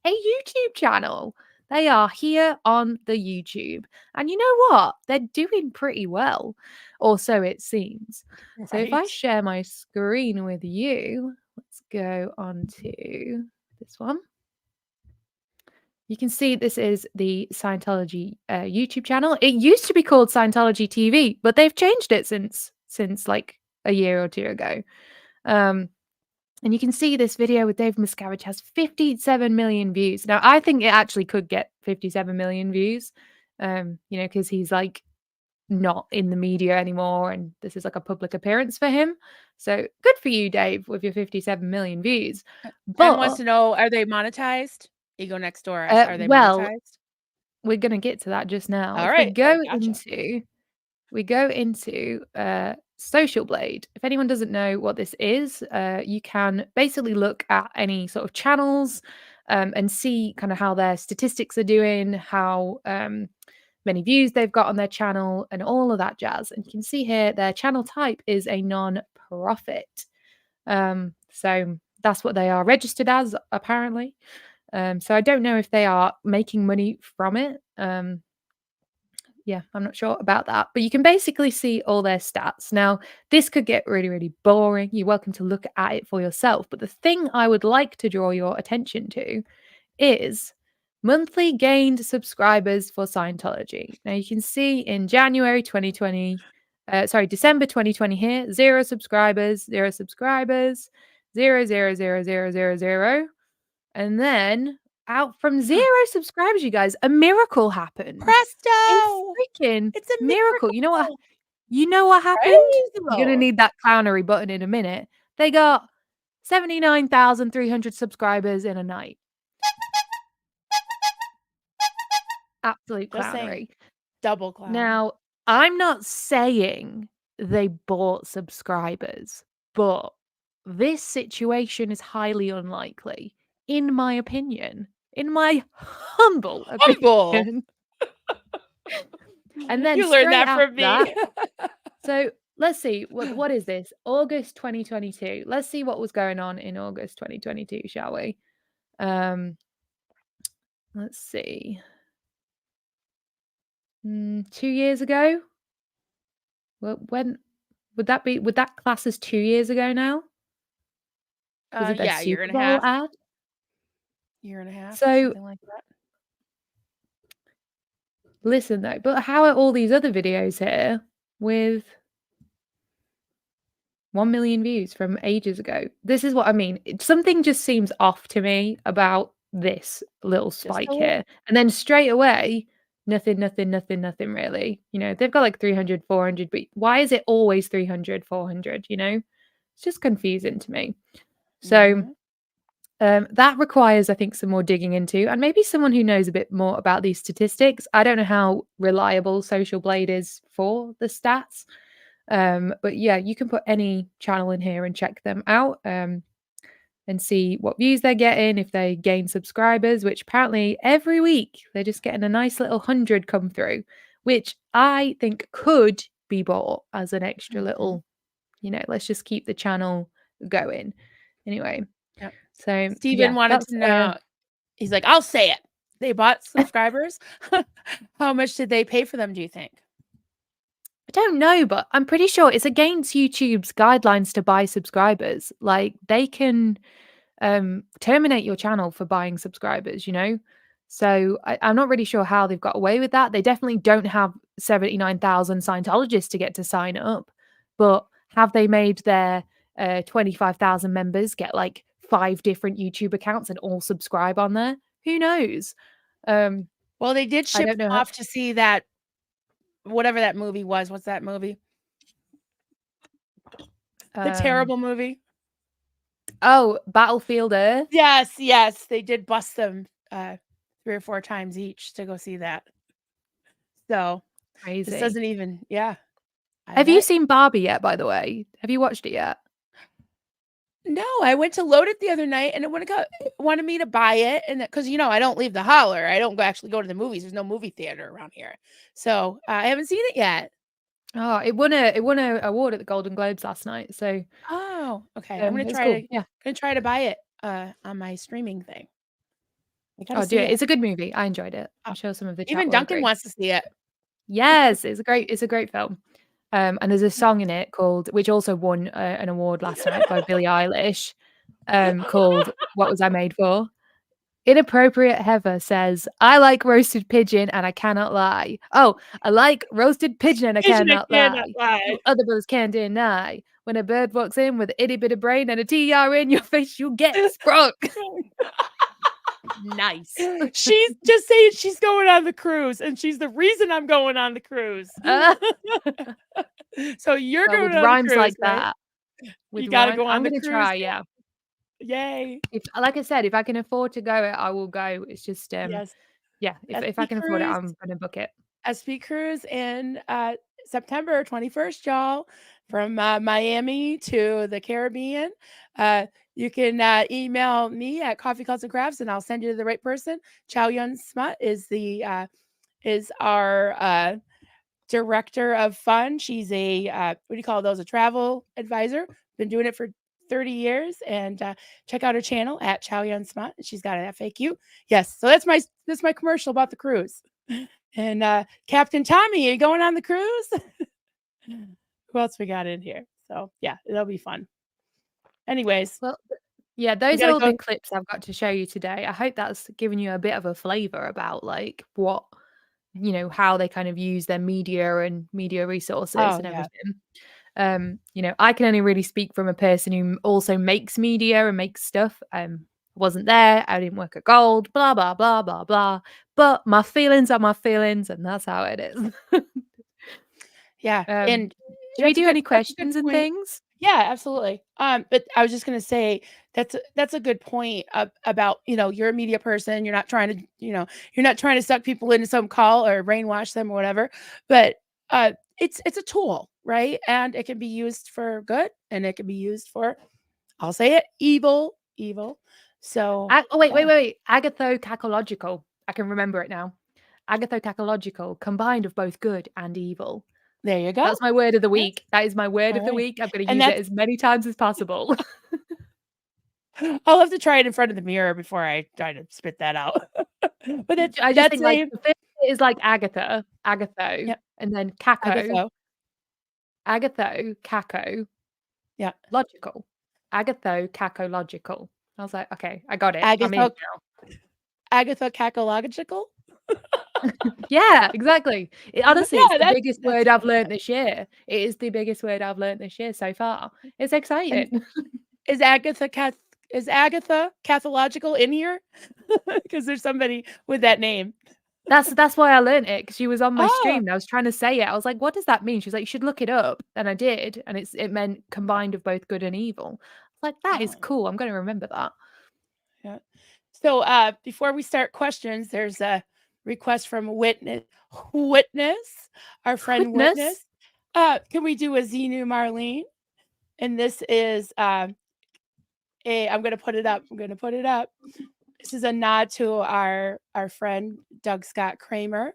[SPEAKER 2] a YouTube channel. They are here on the YouTube. And you know what? They're doing pretty well, or so it seems. So if I
[SPEAKER 1] Right.
[SPEAKER 2] share my screen with you, let's go on to this one. You can see this is the Scientology YouTube channel. It used to be called Scientology TV, but they've changed it since like a year or two ago. And you can see this video with Dave Miscavige has 57 million views. Now, I think it actually could get 57 million views, because he's like not in the media anymore and this is like a public appearance for him. So good for you, Dave, with your 57 million views.
[SPEAKER 1] Jen wants
[SPEAKER 2] But
[SPEAKER 1] to know, are they monetized? Ego next door asks, are they
[SPEAKER 2] well,
[SPEAKER 1] monetized?
[SPEAKER 2] we're gonna get to that just now.
[SPEAKER 1] All
[SPEAKER 2] If
[SPEAKER 1] right. Gotcha.
[SPEAKER 2] we go into Social Blade. If anyone doesn't know what this is, you can basically look at any sort of channels and see kind of how their statistics are doing, how many views they've got on their channel, and all of that jazz. And you can see here their channel type is a non-profit. So that's what they are registered as, apparently. So I don't know if they are making money from it. Yeah, I'm not sure about that. But you can basically see all their stats. Now, this could get really, really boring. You're welcome to look at it for yourself. But the thing I would like to draw your attention to is monthly gained subscribers for Scientology. Now, you can see in December 2020 here, 0 subscribers, 0 subscribers, 0. And then out from 0 subscribers, you guys, a miracle happened.
[SPEAKER 1] Presto!
[SPEAKER 2] A freaking
[SPEAKER 1] It's a
[SPEAKER 2] miracle.
[SPEAKER 1] miracle.
[SPEAKER 2] You know what happened? You're gonna
[SPEAKER 1] Praise
[SPEAKER 2] need that clownery button in a minute. They got 79,300 subscribers in a night. Absolute
[SPEAKER 1] Just saying.
[SPEAKER 2] clownery.
[SPEAKER 1] Double clown.
[SPEAKER 2] Now, I'm not saying they bought subscribers, but this situation is highly unlikely, in my opinion. In my humble opinion. And then
[SPEAKER 1] You learned
[SPEAKER 2] straight
[SPEAKER 1] that
[SPEAKER 2] after
[SPEAKER 1] from me.
[SPEAKER 2] that, so let's see, what is this? August 2022. Let's see what was going on in August 2022, shall we? Let's see. 2 years ago? Well, when would that class as 2 years ago now? Was it their
[SPEAKER 1] Yeah, year
[SPEAKER 2] Super
[SPEAKER 1] and a
[SPEAKER 2] Bowl
[SPEAKER 1] half.
[SPEAKER 2] ad?
[SPEAKER 1] Year and a half,
[SPEAKER 2] So
[SPEAKER 1] something like that.
[SPEAKER 2] listen though, but how are all these other videos here with 1 million views from ages ago? This is what I mean. Something just seems off to me about this little spike here. And then straight away, nothing really. They've got like 300, 400, but why is it always 300, 400, It's just confusing to me. So that requires, I think, some more digging into, and maybe someone who knows a bit more about these statistics. I don't know how reliable Social Blade is for the stats. But yeah, you can put any channel in here and check them out and see what views they're getting, if they gain subscribers, which apparently every week they're just getting a nice little 100 come through, which I think could be bought as an extra little, let's just keep the channel going. Anyway,
[SPEAKER 1] Yep.
[SPEAKER 2] so
[SPEAKER 1] Steven
[SPEAKER 2] yeah,
[SPEAKER 1] wanted to know. He's like, I'll say it. They bought subscribers. How much did they pay for them, do you think?
[SPEAKER 2] I don't know, but I'm pretty sure it's against YouTube's guidelines to buy subscribers. Like they can terminate your channel for buying subscribers, So I'm not really sure how they've got away with that. They definitely don't have 79,000 Scientologists to get to sign up, but have they made their 25,000 members get like 5 different YouTube accounts and all subscribe on there? Who knows?
[SPEAKER 1] Well, they did
[SPEAKER 2] I
[SPEAKER 1] ship
[SPEAKER 2] don't know
[SPEAKER 1] them off to see that, whatever that movie was. What's that movie? The terrible movie.
[SPEAKER 2] Oh, Battlefield Earth.
[SPEAKER 1] Yes. They did bust them 3 or 4 times each to go see that. So this
[SPEAKER 2] Crazy.
[SPEAKER 1] doesn't even, yeah.
[SPEAKER 2] Have you seen Barbie yet, by the way? Have you watched it yet?
[SPEAKER 1] No, I went to load it the other night and it wanted me to buy it. And because, I don't leave the holler. I don't actually go to the movies. There's no movie theater around here. So I haven't seen it yet.
[SPEAKER 2] Oh, it won a award at the Golden Globes last night. So
[SPEAKER 1] oh, okay. I'm gonna
[SPEAKER 2] it's
[SPEAKER 1] try
[SPEAKER 2] cool.
[SPEAKER 1] to
[SPEAKER 2] Yeah.
[SPEAKER 1] gonna try to buy it on my streaming thing. I gotta
[SPEAKER 2] Oh,
[SPEAKER 1] see
[SPEAKER 2] do it.
[SPEAKER 1] it.
[SPEAKER 2] It's a good movie. I enjoyed it. I'm sure some of the chat
[SPEAKER 1] Even
[SPEAKER 2] will
[SPEAKER 1] Duncan
[SPEAKER 2] agree.
[SPEAKER 1] wants to see it.
[SPEAKER 2] Yes, it's a great film. And there's a song in it called, which also won an award last night by Billie Eilish, called "What Was I Made For." Inappropriate Heather says, "I like roasted pigeon and I cannot lie." Oh, I like roasted pigeon and I cannot lie. You other brothers can't deny. When a bird walks in with an itty bitty brain and a TR in your face, you get sprung. Nice.
[SPEAKER 1] She's just saying she's going on the cruise, and she's the reason I'm going on the cruise. So you're
[SPEAKER 2] Well,
[SPEAKER 1] going
[SPEAKER 2] with
[SPEAKER 1] on
[SPEAKER 2] rhymes
[SPEAKER 1] the cruise,
[SPEAKER 2] like
[SPEAKER 1] right?
[SPEAKER 2] that. With
[SPEAKER 1] You gotta
[SPEAKER 2] rhyme,
[SPEAKER 1] go on
[SPEAKER 2] I'm
[SPEAKER 1] the
[SPEAKER 2] gonna
[SPEAKER 1] cruise.
[SPEAKER 2] try. Yeah.
[SPEAKER 1] Yay!
[SPEAKER 2] If, like I said, if I can afford to go, I will go. It's just
[SPEAKER 1] Yes.
[SPEAKER 2] yeah. If I can afford it, I'm gonna book it.
[SPEAKER 1] SP Cruise in September 21st, y'all, from Miami to the Caribbean. You can email me at Coffee Cults and Crafts, and I'll send you to the right person. Chow Yun Smut is our director of fun. She's a what do you call those? A travel advisor. Been doing it for 30 years, and check out her channel at Chow Yun Smut. She's got an FAQ. Yes, so that's my commercial about the cruise. And Captain Tommy, are you going on the cruise? Who else we got in here? So yeah, it'll be fun. Anyways,
[SPEAKER 2] well, yeah, those are all the clips I've got to show you today. I hope that's given you a bit of a flavor about like what, how they kind of use their media and media resources and everything. I can only really speak from a person who also makes media and makes stuff. Wasn't there. I didn't work at Gold, blah, blah, blah, blah, blah. But my feelings are my feelings, and that's how it is.
[SPEAKER 1] Yeah. And
[SPEAKER 2] should we do any questions and things?
[SPEAKER 1] Yeah, absolutely. But I was just gonna say that's a good point about, you're a media person. You're not trying to, you're not trying to suck people into some call or brainwash them or whatever. But it's a tool, right? And it can be used for good, and it can be used for, I'll say it, evil. So
[SPEAKER 2] wait. Agathocacological. I can remember it now. Agathocacological, combined of both good and evil.
[SPEAKER 1] There you go.
[SPEAKER 2] That's my word of the week. That is my word of the week. I'm going to use it as many times as possible.
[SPEAKER 1] I'll have to try it in front of the mirror before I try to spit that out. But
[SPEAKER 2] I just think like the first is like Agatho, yep. And then Caco. Agatho, Caco.
[SPEAKER 1] Yeah.
[SPEAKER 2] Logical. Agatho, Caco, logical. I was like, okay, I got it. I'm in now.
[SPEAKER 1] Agathocacological?
[SPEAKER 2] Yeah, exactly. Honestly,
[SPEAKER 1] Yeah,
[SPEAKER 2] it's the biggest word I've learned this year. It is the biggest word I've learned this year so far. It's exciting.
[SPEAKER 1] Is Agatha Cathological in here? Because there's somebody with that name.
[SPEAKER 2] That's why I learned it, because she was on my stream and I was trying to say it. I was like, what does that mean? She was like, you should look it up. And I did. And it meant combined of both good and evil. I was like, that is cool. I'm going to remember that.
[SPEAKER 1] Yeah. So before we start questions, there's a request from Witness, our friend Witness. Can we do a Xenu Marlene? And this is I'm going to put it up. This is a nod to our friend Doug Scott Kramer.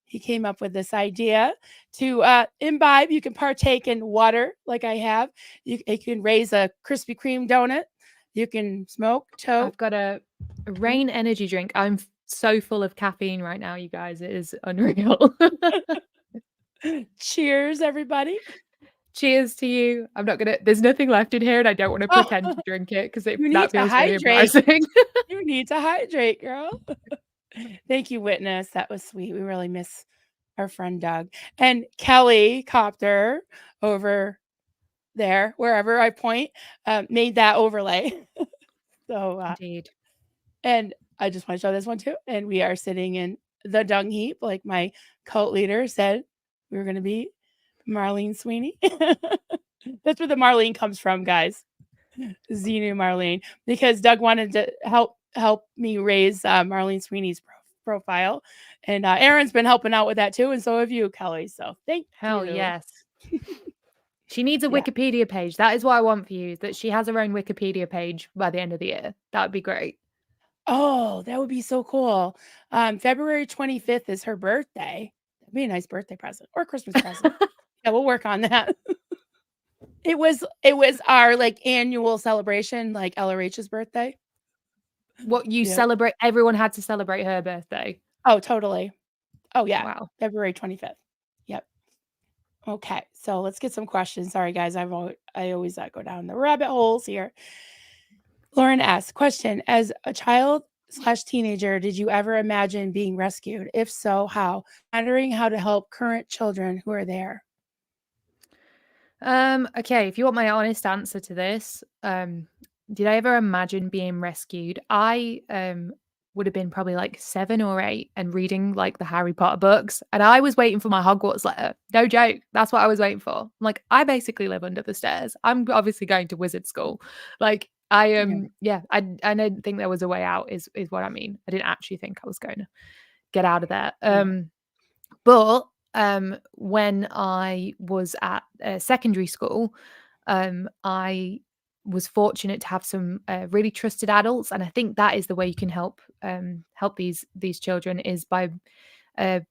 [SPEAKER 1] He came up with this idea to imbibe. You can partake in water like I have. You can raise a Krispy Kreme donut. You can smoke, tote.
[SPEAKER 2] I've got a Rain energy drink. I'm so full of caffeine right now, you guys. It is unreal.
[SPEAKER 1] Cheers, everybody.
[SPEAKER 2] Cheers to you. I'm not gonna. There's nothing left in here, and I don't want to pretend to drink it because that feels really embarrassing.
[SPEAKER 1] You need to hydrate, girl. Thank you, Witness. That was sweet. We really miss our friend Doug and Kelli Copter over there, wherever I point, made that overlay. So
[SPEAKER 2] indeed.
[SPEAKER 1] And I just want to show this one too. And we are sitting in the dung heap, like my cult leader said we were going to be. Marlene Sweeney. That's where the Marlene comes from, guys. Xenu Marlene, because Doug wanted to help me raise Marlene Sweeney's profile. And Aaron's been helping out with that too, and so have you, Kelly. So thank
[SPEAKER 2] Hell
[SPEAKER 1] you.
[SPEAKER 2] yes. She needs a
[SPEAKER 1] Yeah.
[SPEAKER 2] Wikipedia page. That is what I want for you, that she has her own Wikipedia page by the end of the year. That would be great.
[SPEAKER 1] Oh, that would be so cool. February 25th is her birthday. That'd be a nice birthday present or Christmas present. Yeah, we'll work on that. It was our like annual celebration, like LRH's birthday.
[SPEAKER 2] What you
[SPEAKER 1] Yeah.
[SPEAKER 2] celebrate, everyone had to celebrate her birthday.
[SPEAKER 1] Oh, totally. Oh yeah.
[SPEAKER 2] Wow.
[SPEAKER 1] February 25th. Yep. Okay, so let's get some questions. Sorry guys, I always go down the rabbit holes here. Lauren asks, question, as a child/teenager, did you ever imagine being rescued? If so, how? Wondering how to help current children who are there.
[SPEAKER 2] Okay, if you want my honest answer to this, did I ever imagine being rescued? I would have been probably like 7 or 8 and reading like the Harry Potter books, and I was waiting for my Hogwarts letter. No joke, that's what I was waiting for. I'm like, I basically live under the stairs. I'm obviously going to wizard school. Like I I don't think there was a way out is what I mean. I didn't actually think I was going to get out of there. But when I was at secondary school, I was fortunate to have some really trusted adults, and I think that is the way you can help these children, is by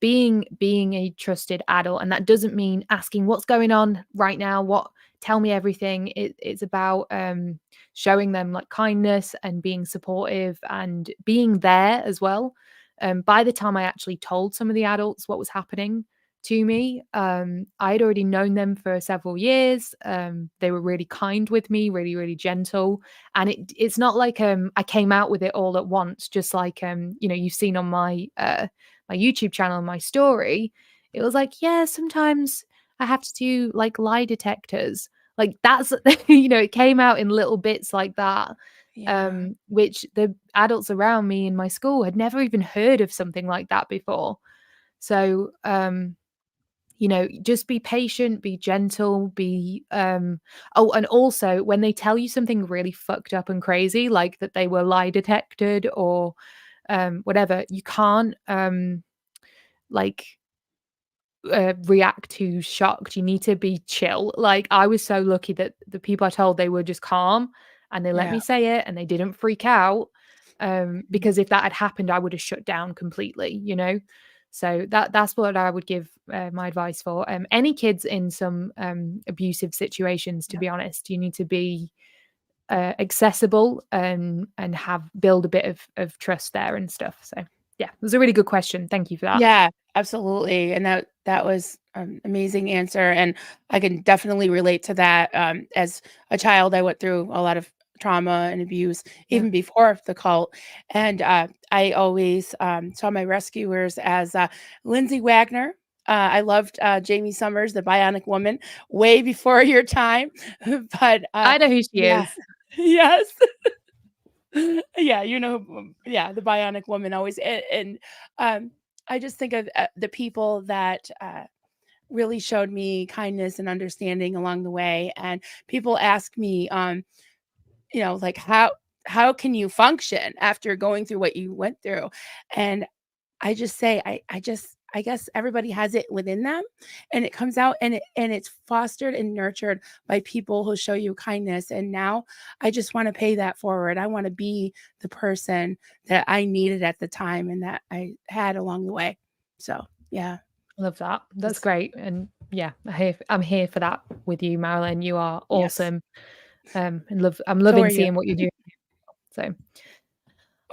[SPEAKER 2] being a trusted adult. And that doesn't mean asking what's going on right now, tell me everything. It's about showing them like kindness and being supportive and being there as well. By the time I actually told some of the adults what was happening to me, I had already known them for several years. They were really kind with me, really, really gentle. And it's not like I came out with it all at once, just like you've seen on my my YouTube channel and my story. It was like, yeah, sometimes I have to do like lie detectors. Like that's it came out in little bits like that.
[SPEAKER 1] Yeah.
[SPEAKER 2] Which the adults around me in my school had never even heard of something like that before. So just be patient, be gentle, be and also when they tell you something really fucked up and crazy, like that they were lie detected or whatever, you can't react too shocked. You need to be chill. Like I was so lucky that the people I told, they were just calm and they let me say it and they didn't freak out. Because if that had happened, I would have shut down completely, So that's what I would give my advice for. Any kids in some abusive situations, to be honest, you need to be accessible and build a bit of trust there and stuff. So yeah, it was a really good question. Thank you for that.
[SPEAKER 1] Yeah, absolutely. And that was an amazing answer. And I can definitely relate to that. As a child, I went through a lot of trauma and abuse even before the cult. And I always saw my rescuers as Lindsay Wagner. I loved Jamie Summers, the Bionic Woman, way before your time. But
[SPEAKER 2] I know who she is.
[SPEAKER 1] Yes. Yeah, the Bionic Woman always. And I just think of the people that really showed me kindness and understanding along the way. And people ask me, like how can you function after going through what you went through? And I just say, I guess everybody has it within them, and it comes out, and it's fostered and nurtured by people who show you kindness. And now I just want to pay that forward. I want to be the person that I needed at the time and that I had along the way. So yeah.
[SPEAKER 2] Love that. That's great. And yeah, I'm here for that with you, Marilyn. You are awesome. And I'm loving seeing what you're doing. So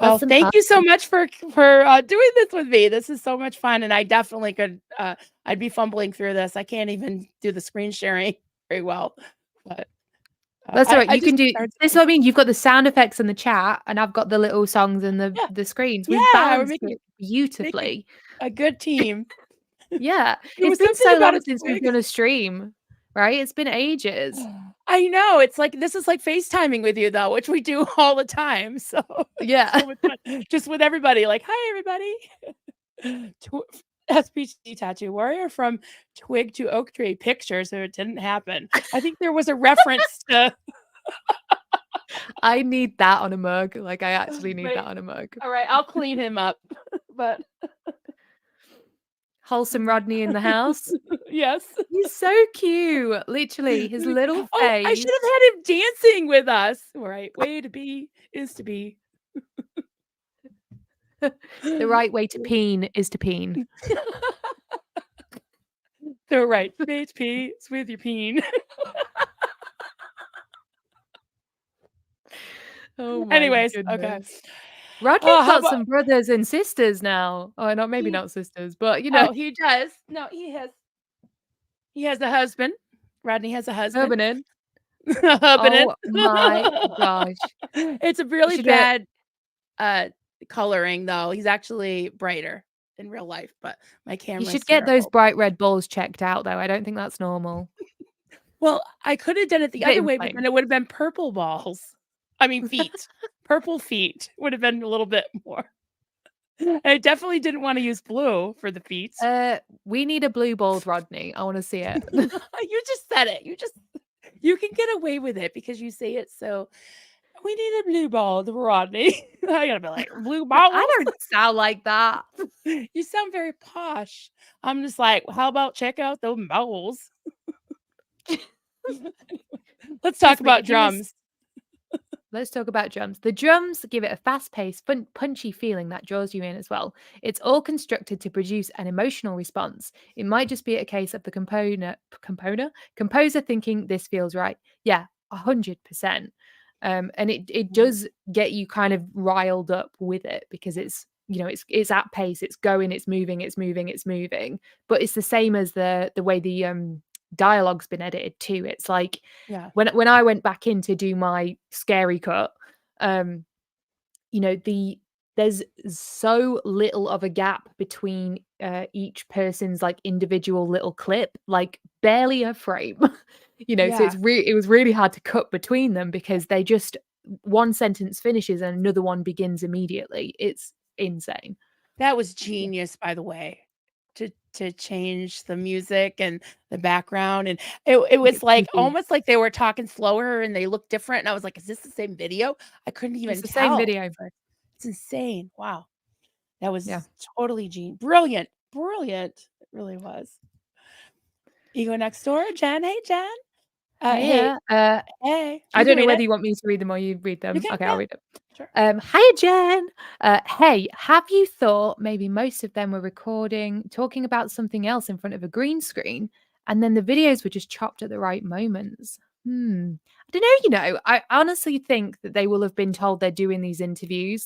[SPEAKER 1] well, thank you so much for doing this with me. This is so much fun, and I definitely could. I'd be fumbling through this. I can't even do the screen sharing very well, but
[SPEAKER 2] that's all right. You can do this. What I mean, you've got the sound effects in the chat, and I've got the little songs and the screens. We've balanced it beautifully.
[SPEAKER 1] A good team.
[SPEAKER 2] Yeah, it's been so long since we've done a stream, right? It's been ages.
[SPEAKER 1] I know. It's like this is like FaceTiming with you though, which we do all the time. So
[SPEAKER 2] yeah,
[SPEAKER 1] just with everybody. Like, hi everybody. SPC tattoo warrior from twig to oak tree picture, so it didn't happen. I think there was a reference to.
[SPEAKER 2] I need that on a mug. Like I actually need that on a mug.
[SPEAKER 1] All right, I'll clean him up but
[SPEAKER 2] Wholesome Rodney in the house.
[SPEAKER 1] yes.
[SPEAKER 2] He's so cute. Literally, his little
[SPEAKER 1] Oh, I
[SPEAKER 2] face.
[SPEAKER 1] should have had him dancing with us. Right way to be is to be.
[SPEAKER 2] The right way to peen is to peen.
[SPEAKER 1] The right way to pee is with your peen.
[SPEAKER 2] Oh my
[SPEAKER 1] Anyways, okay.
[SPEAKER 2] goodness. Rodney's
[SPEAKER 1] how
[SPEAKER 2] got
[SPEAKER 1] about
[SPEAKER 2] some brothers and sisters now. Oh, not maybe
[SPEAKER 1] he
[SPEAKER 2] not sisters, but you know,
[SPEAKER 1] Oh, he does. No, he has a husband. Rodney has a husband.
[SPEAKER 2] Urbanin.
[SPEAKER 1] Husband.
[SPEAKER 2] Oh my gosh.
[SPEAKER 1] It's a
[SPEAKER 2] You
[SPEAKER 1] really
[SPEAKER 2] should
[SPEAKER 1] bad coloring though. He's actually brighter in real life, but my
[SPEAKER 2] you
[SPEAKER 1] camera's
[SPEAKER 2] should get those
[SPEAKER 1] terrible.
[SPEAKER 2] bright red balls checked out though. I don't think that's normal.
[SPEAKER 1] Well, I could have done it the
[SPEAKER 2] Bit
[SPEAKER 1] other way, but
[SPEAKER 2] inflamed.
[SPEAKER 1] then it would have been purple balls. I mean feet. Purple feet would have been a little bit more. I definitely didn't want to use blue for the feet.
[SPEAKER 2] We need a blue balled Rodney. I want to see it.
[SPEAKER 1] You just said it. You can get away with it because you say it so. We need a blue ball, the Rodney. I gotta be like blue ball.
[SPEAKER 2] I don't sound like that.
[SPEAKER 1] You sound very posh. I'm just like, how about check out those balls? Let's talk
[SPEAKER 2] Trust me,
[SPEAKER 1] about
[SPEAKER 2] if you was-
[SPEAKER 1] drums.
[SPEAKER 2] Let's talk about drums. The drums give it a fast-paced, punchy feeling that draws you in as well. It's all constructed to produce an emotional response. It might just be a case of the composer thinking this feels right. Yeah, 100%. And it does get you kind of riled up with it because it's it's at pace, it's going, it's moving, but it's the same as the way the dialogue's been edited too. It's like
[SPEAKER 1] Yeah.
[SPEAKER 2] when I went back in to do my scary cut, there's so little of a gap between each person's like individual little clip, like barely a frame. So
[SPEAKER 1] Yeah.
[SPEAKER 2] it was really hard to cut between them because they just one sentence finishes and another one begins immediately. It's insane.
[SPEAKER 1] That was genius, by the way, to change the music and the background, and it was like almost like they were talking slower and they looked different. And I was like, "Is this the same video?" I couldn't even
[SPEAKER 2] It's the
[SPEAKER 1] tell.
[SPEAKER 2] same video.
[SPEAKER 1] It's insane! Wow, that was
[SPEAKER 2] Yeah.
[SPEAKER 1] totally brilliant. It really was. Ego next door, Jen. Hey, Jen. Hey.
[SPEAKER 2] I
[SPEAKER 1] You
[SPEAKER 2] don't
[SPEAKER 1] can
[SPEAKER 2] know
[SPEAKER 1] read
[SPEAKER 2] whether
[SPEAKER 1] it.
[SPEAKER 2] you want me to read them or you read them.
[SPEAKER 1] You can,
[SPEAKER 2] Okay,
[SPEAKER 1] yeah.
[SPEAKER 2] I'll read it.
[SPEAKER 1] Sure.
[SPEAKER 2] Hiya, Jen. Hey, have you thought maybe most of them were talking about something else in front of a green screen, and then the videos were just chopped at the right moments? I don't know. I honestly think that they will have been told they're doing these interviews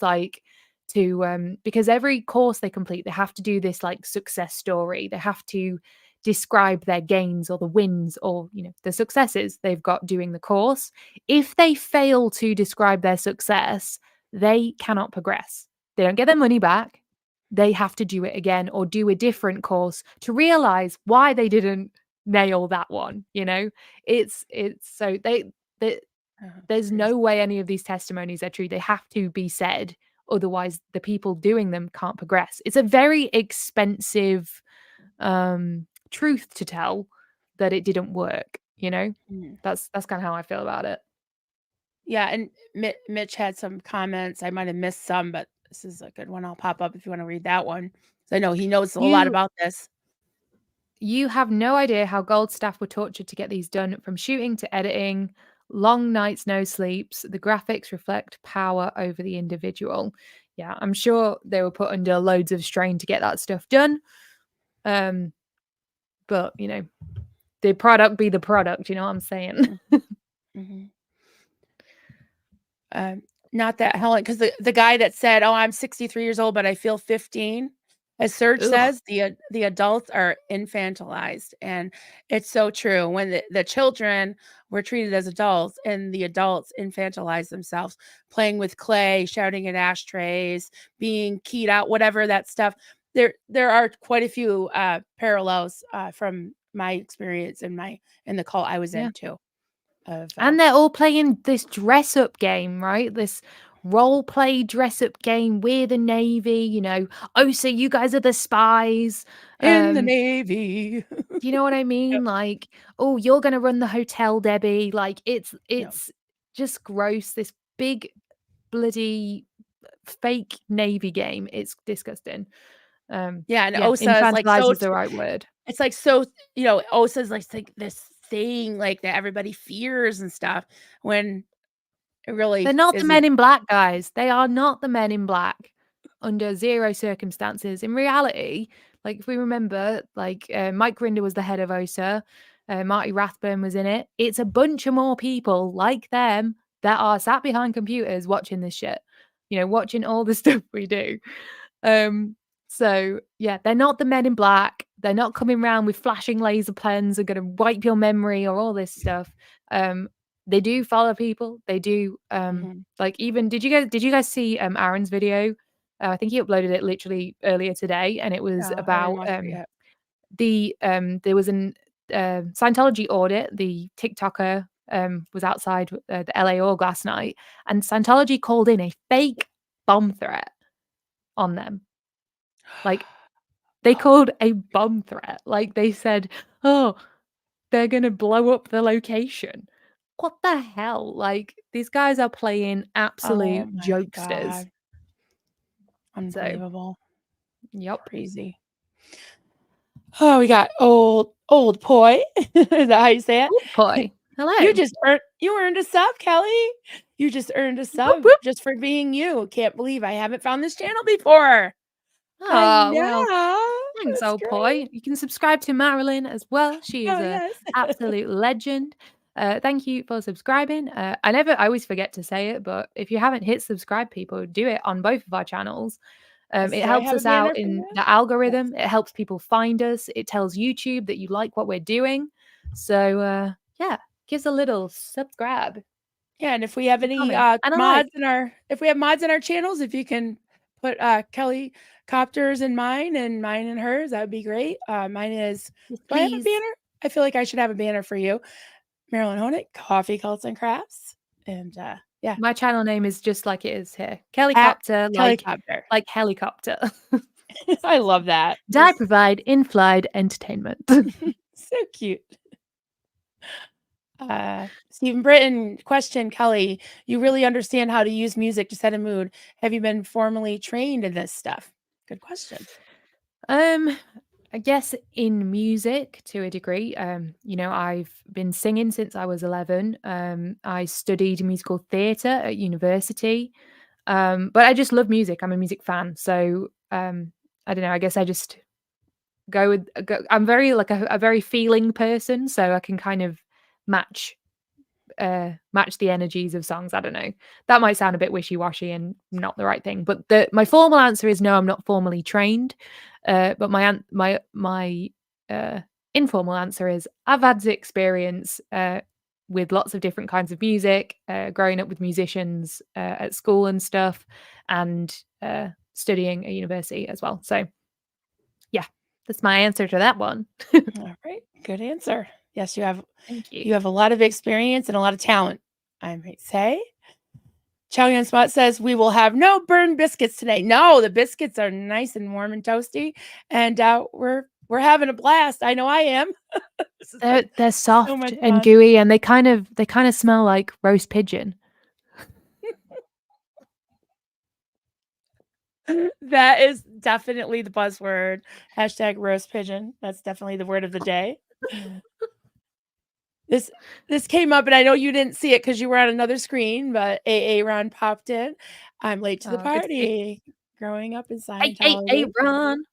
[SPEAKER 2] because every course they complete, they have to do this like success story. They have to describe their gains or the wins or the successes they've got doing the course. If they fail to describe their success, they cannot progress. They don't get their money back. They have to do it again or do a different course to realize why they didn't nail that one. It's so there's no way any of these testimonies are true. They have to be said, otherwise the people doing them can't progress. It's a very expensive truth to tell that it didn't work. That's kind of how I feel about it.
[SPEAKER 1] Yeah, and Mitch had some comments. I might have missed some, but this is a good one. I'll pop up if you want to read that one. I know he knows a whole lot about this.
[SPEAKER 2] You have no idea how Gold staff were tortured to get these done, from shooting to editing, long nights, no sleeps. The graphics reflect power over the individual. Yeah, I'm sure they were put under loads of strain to get that stuff done. But the product be the product, you know what I'm saying?
[SPEAKER 1] Not that Helen, because the guy that said, "Oh, I'm 63 years old, but I feel 15," as Serge says, the adults are infantilized, and it's so true. When the children were treated as adults, and the adults infantilize themselves, playing with clay, shouting at ashtrays, being keyed out, whatever that stuff. There are quite a few parallels from my experience in the cult I was in too.
[SPEAKER 2] And they're all playing this dress up game, right? This role play dress up game. We're the Navy, Oh, so you guys are the spies
[SPEAKER 1] in the Navy.
[SPEAKER 2] Do you know what I mean? Like, oh, you're gonna run the hotel, Debbie. Like, it's just gross. This big bloody fake Navy game. It's disgusting.
[SPEAKER 1] And
[SPEAKER 2] Yeah,
[SPEAKER 1] OSA is like
[SPEAKER 2] infantilize
[SPEAKER 1] so
[SPEAKER 2] is the right word.
[SPEAKER 1] it's like so, OSA is like this thing like that everybody fears and stuff when it really
[SPEAKER 2] They're not the
[SPEAKER 1] isn't.
[SPEAKER 2] Men in Black, guys. They are not the Men in Black under zero circumstances. In reality, like if we remember, like Mike Grinder was the head of OSA, Marty Rathburn was in it. It's a bunch of more people like them that are sat behind computers watching this shit, watching all the stuff we do. So yeah, they're not the Men in Black. They're not coming around with flashing laser pens and going to wipe your memory or all this stuff. They do follow people. They do like even did you guys see Aaron's video? I think he uploaded it literally earlier today, and it was about there was an Scientology audit. The TikToker was outside the LA Org last night, and Scientology called in a fake bomb threat on them. Like they called a bomb threat. Like they said, "Oh, they're gonna blow up the location." What the hell? Like these guys are playing absolute jokesters.
[SPEAKER 1] God. Unbelievable.
[SPEAKER 2] So, yep.
[SPEAKER 1] Crazy. Oh, we got old Poi. Is that how you say it?
[SPEAKER 2] Old Poi. Hello.
[SPEAKER 1] You earned a sub, Kelly. You just earned a sub just for being you. Can't believe I haven't found this channel before.
[SPEAKER 2] Oh, well, thanks, old Poi. You can subscribe to Marilyn as well. She is an absolute legend. Thank you for subscribing. I always forget to say it, but if you haven't hit subscribe, people, do it on both of our channels. It helps us out in the algorithm. It helps people find us. It tells YouTube that you like what we're doing. So yeah, gives a little subscribe.
[SPEAKER 1] Yeah, and if we have any mods in our channels, if you can put Kelli Copters in mine and mine in hers, that would be great. Mine is do I have a banner? I feel like I should have a banner for you. Marilyn Honig, Coffee, Cults, and Crafts. And yeah.
[SPEAKER 2] My channel name is just like it is here. Kelli Copter, like helicopter.
[SPEAKER 1] I love that.
[SPEAKER 2] I provide in-flight entertainment.
[SPEAKER 1] So cute. Stephen Britton, question, Kelli. You really understand how to use music to set a mood. Have you been formally trained in this stuff? Good question.
[SPEAKER 2] I guess in music to a degree. I've been singing since I was 11. I studied musical theatre at university. But I just love music. I'm a music fan. So I don't know. I guess I just go with. I'm very a very feeling person, so I can kind of match the energies of songs. I don't know. That might sound a bit wishy-washy and not the right thing, but my formal answer is no, I'm not formally trained. But my informal answer is I've had the experience with lots of different kinds of music, growing up with musicians at school and stuff, and studying at university as well. So yeah, that's my answer to that one.
[SPEAKER 1] All right, good answer. Yes, you have.
[SPEAKER 2] Thank you.
[SPEAKER 1] You have a lot of experience and a lot of talent, I might say. Chow Yun Spot says we will have no burned biscuits today. No, the biscuits are nice and warm and toasty, and we're having a blast. I know I am.
[SPEAKER 2] They're soft and gooey, and they kind of smell like roast pigeon.
[SPEAKER 1] That is definitely the buzzword. # roast pigeon. That's definitely the word of the day. This came up, and I know you didn't see it because you were on another screen, but AA Ron popped in. I'm late to the party. Growing up in Scientology.
[SPEAKER 2] Hey, Ron.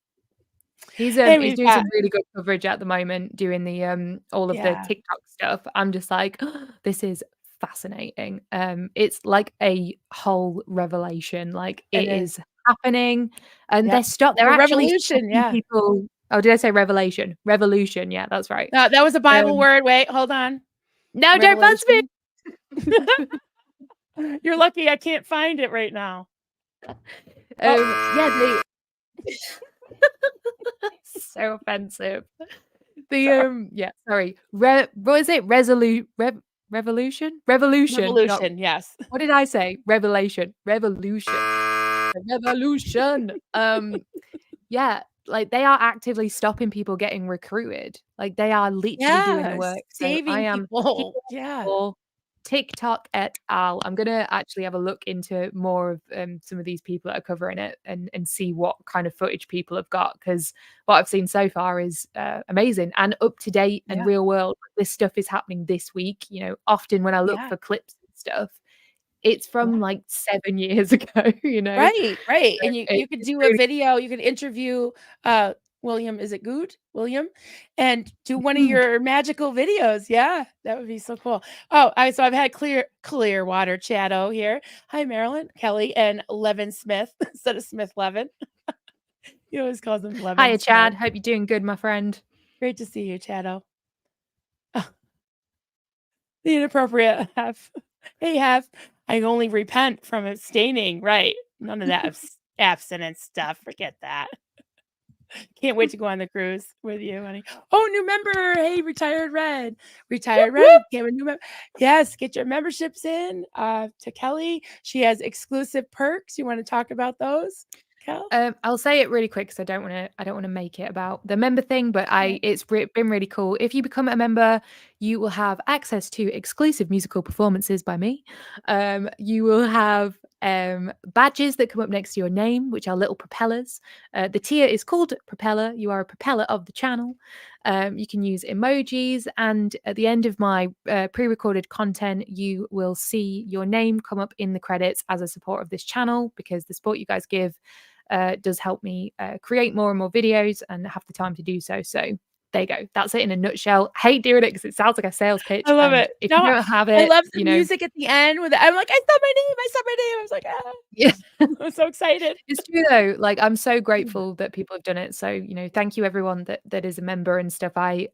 [SPEAKER 2] He's doing some really good coverage at the moment, doing the all of the TikTok stuff. I'm just like, oh, this is fascinating. It's like a whole revelation. Like it is happening, and they're actually stopping people. Oh, did I say revelation? Revolution. Yeah, that's right.
[SPEAKER 1] That was a Bible word. Wait, hold on.
[SPEAKER 2] No, don't buzz me.
[SPEAKER 1] You're lucky I can't find it right now.
[SPEAKER 2] Yeah, so offensive. Sorry. What is it? Revolution?
[SPEAKER 1] Revolution, yes.
[SPEAKER 2] What did I say? Revelation. Revolution. Yeah, like they are actively stopping people getting recruited. Like they are literally doing the work.
[SPEAKER 1] Saving people. Yeah.
[SPEAKER 2] TikTok et al. I'm gonna actually have a look into more of some of these people that are covering it and see what kind of footage people have got, because what I've seen so far is amazing and up to date and
[SPEAKER 1] Yeah.
[SPEAKER 2] real world. This stuff is happening this week. Often when I look
[SPEAKER 1] Yeah.
[SPEAKER 2] for clips and stuff, it's from like 7 years ago.
[SPEAKER 1] Right, right.
[SPEAKER 2] So
[SPEAKER 1] And you could
[SPEAKER 2] it's
[SPEAKER 1] do a
[SPEAKER 2] really
[SPEAKER 1] video, you could interview William, is it Good? William? And do one of
[SPEAKER 2] good.
[SPEAKER 1] your magical videos. Yeah, that would be so cool. Oh, so I've had Clearwater Chatto here. Hi, Marilyn, Kelly, and Levin Smith instead of Smith Levin. He always calls him Levin
[SPEAKER 2] Hiya,
[SPEAKER 1] Smith.
[SPEAKER 2] Chad. Hope you're doing good, my friend.
[SPEAKER 1] Great to see you, Chatto. The inappropriate F. Hey, F. I only repent from abstaining. Right. None of that abstinence stuff. Forget that. Can't wait to go on the cruise with you, honey. Oh, new member. Hey, Retired Red. Retired Red. Became a new member. Yes, get your memberships in to Kelly. She has exclusive perks. You want to talk about those, Kel?
[SPEAKER 2] I'll say it really quick because I don't want to make it about the member thing, but it's been really cool. If you become a member, you will have access to exclusive musical performances by me. You will have badges that come up next to your name, which are little propellers. The tier is called Propeller. You are a propeller of the channel. You can use emojis, and at the end of my pre-recorded content, you will see your name come up in the credits as a support of this channel, because the support you guys give does help me create more and more videos and have the time to do so. So there you go. That's it in a nutshell. I hate doing it because it sounds like a sales pitch.
[SPEAKER 1] I love
[SPEAKER 2] and
[SPEAKER 1] it.
[SPEAKER 2] If
[SPEAKER 1] No,
[SPEAKER 2] you don't have
[SPEAKER 1] I
[SPEAKER 2] it,
[SPEAKER 1] love the music at the end with it. I'm like, I saw my name. I saw my name. I was like, ah.
[SPEAKER 2] Yeah.
[SPEAKER 1] I'm so excited.
[SPEAKER 2] It's true though. Like, I'm so grateful that people have done it. So, thank you everyone that is a member and stuff. I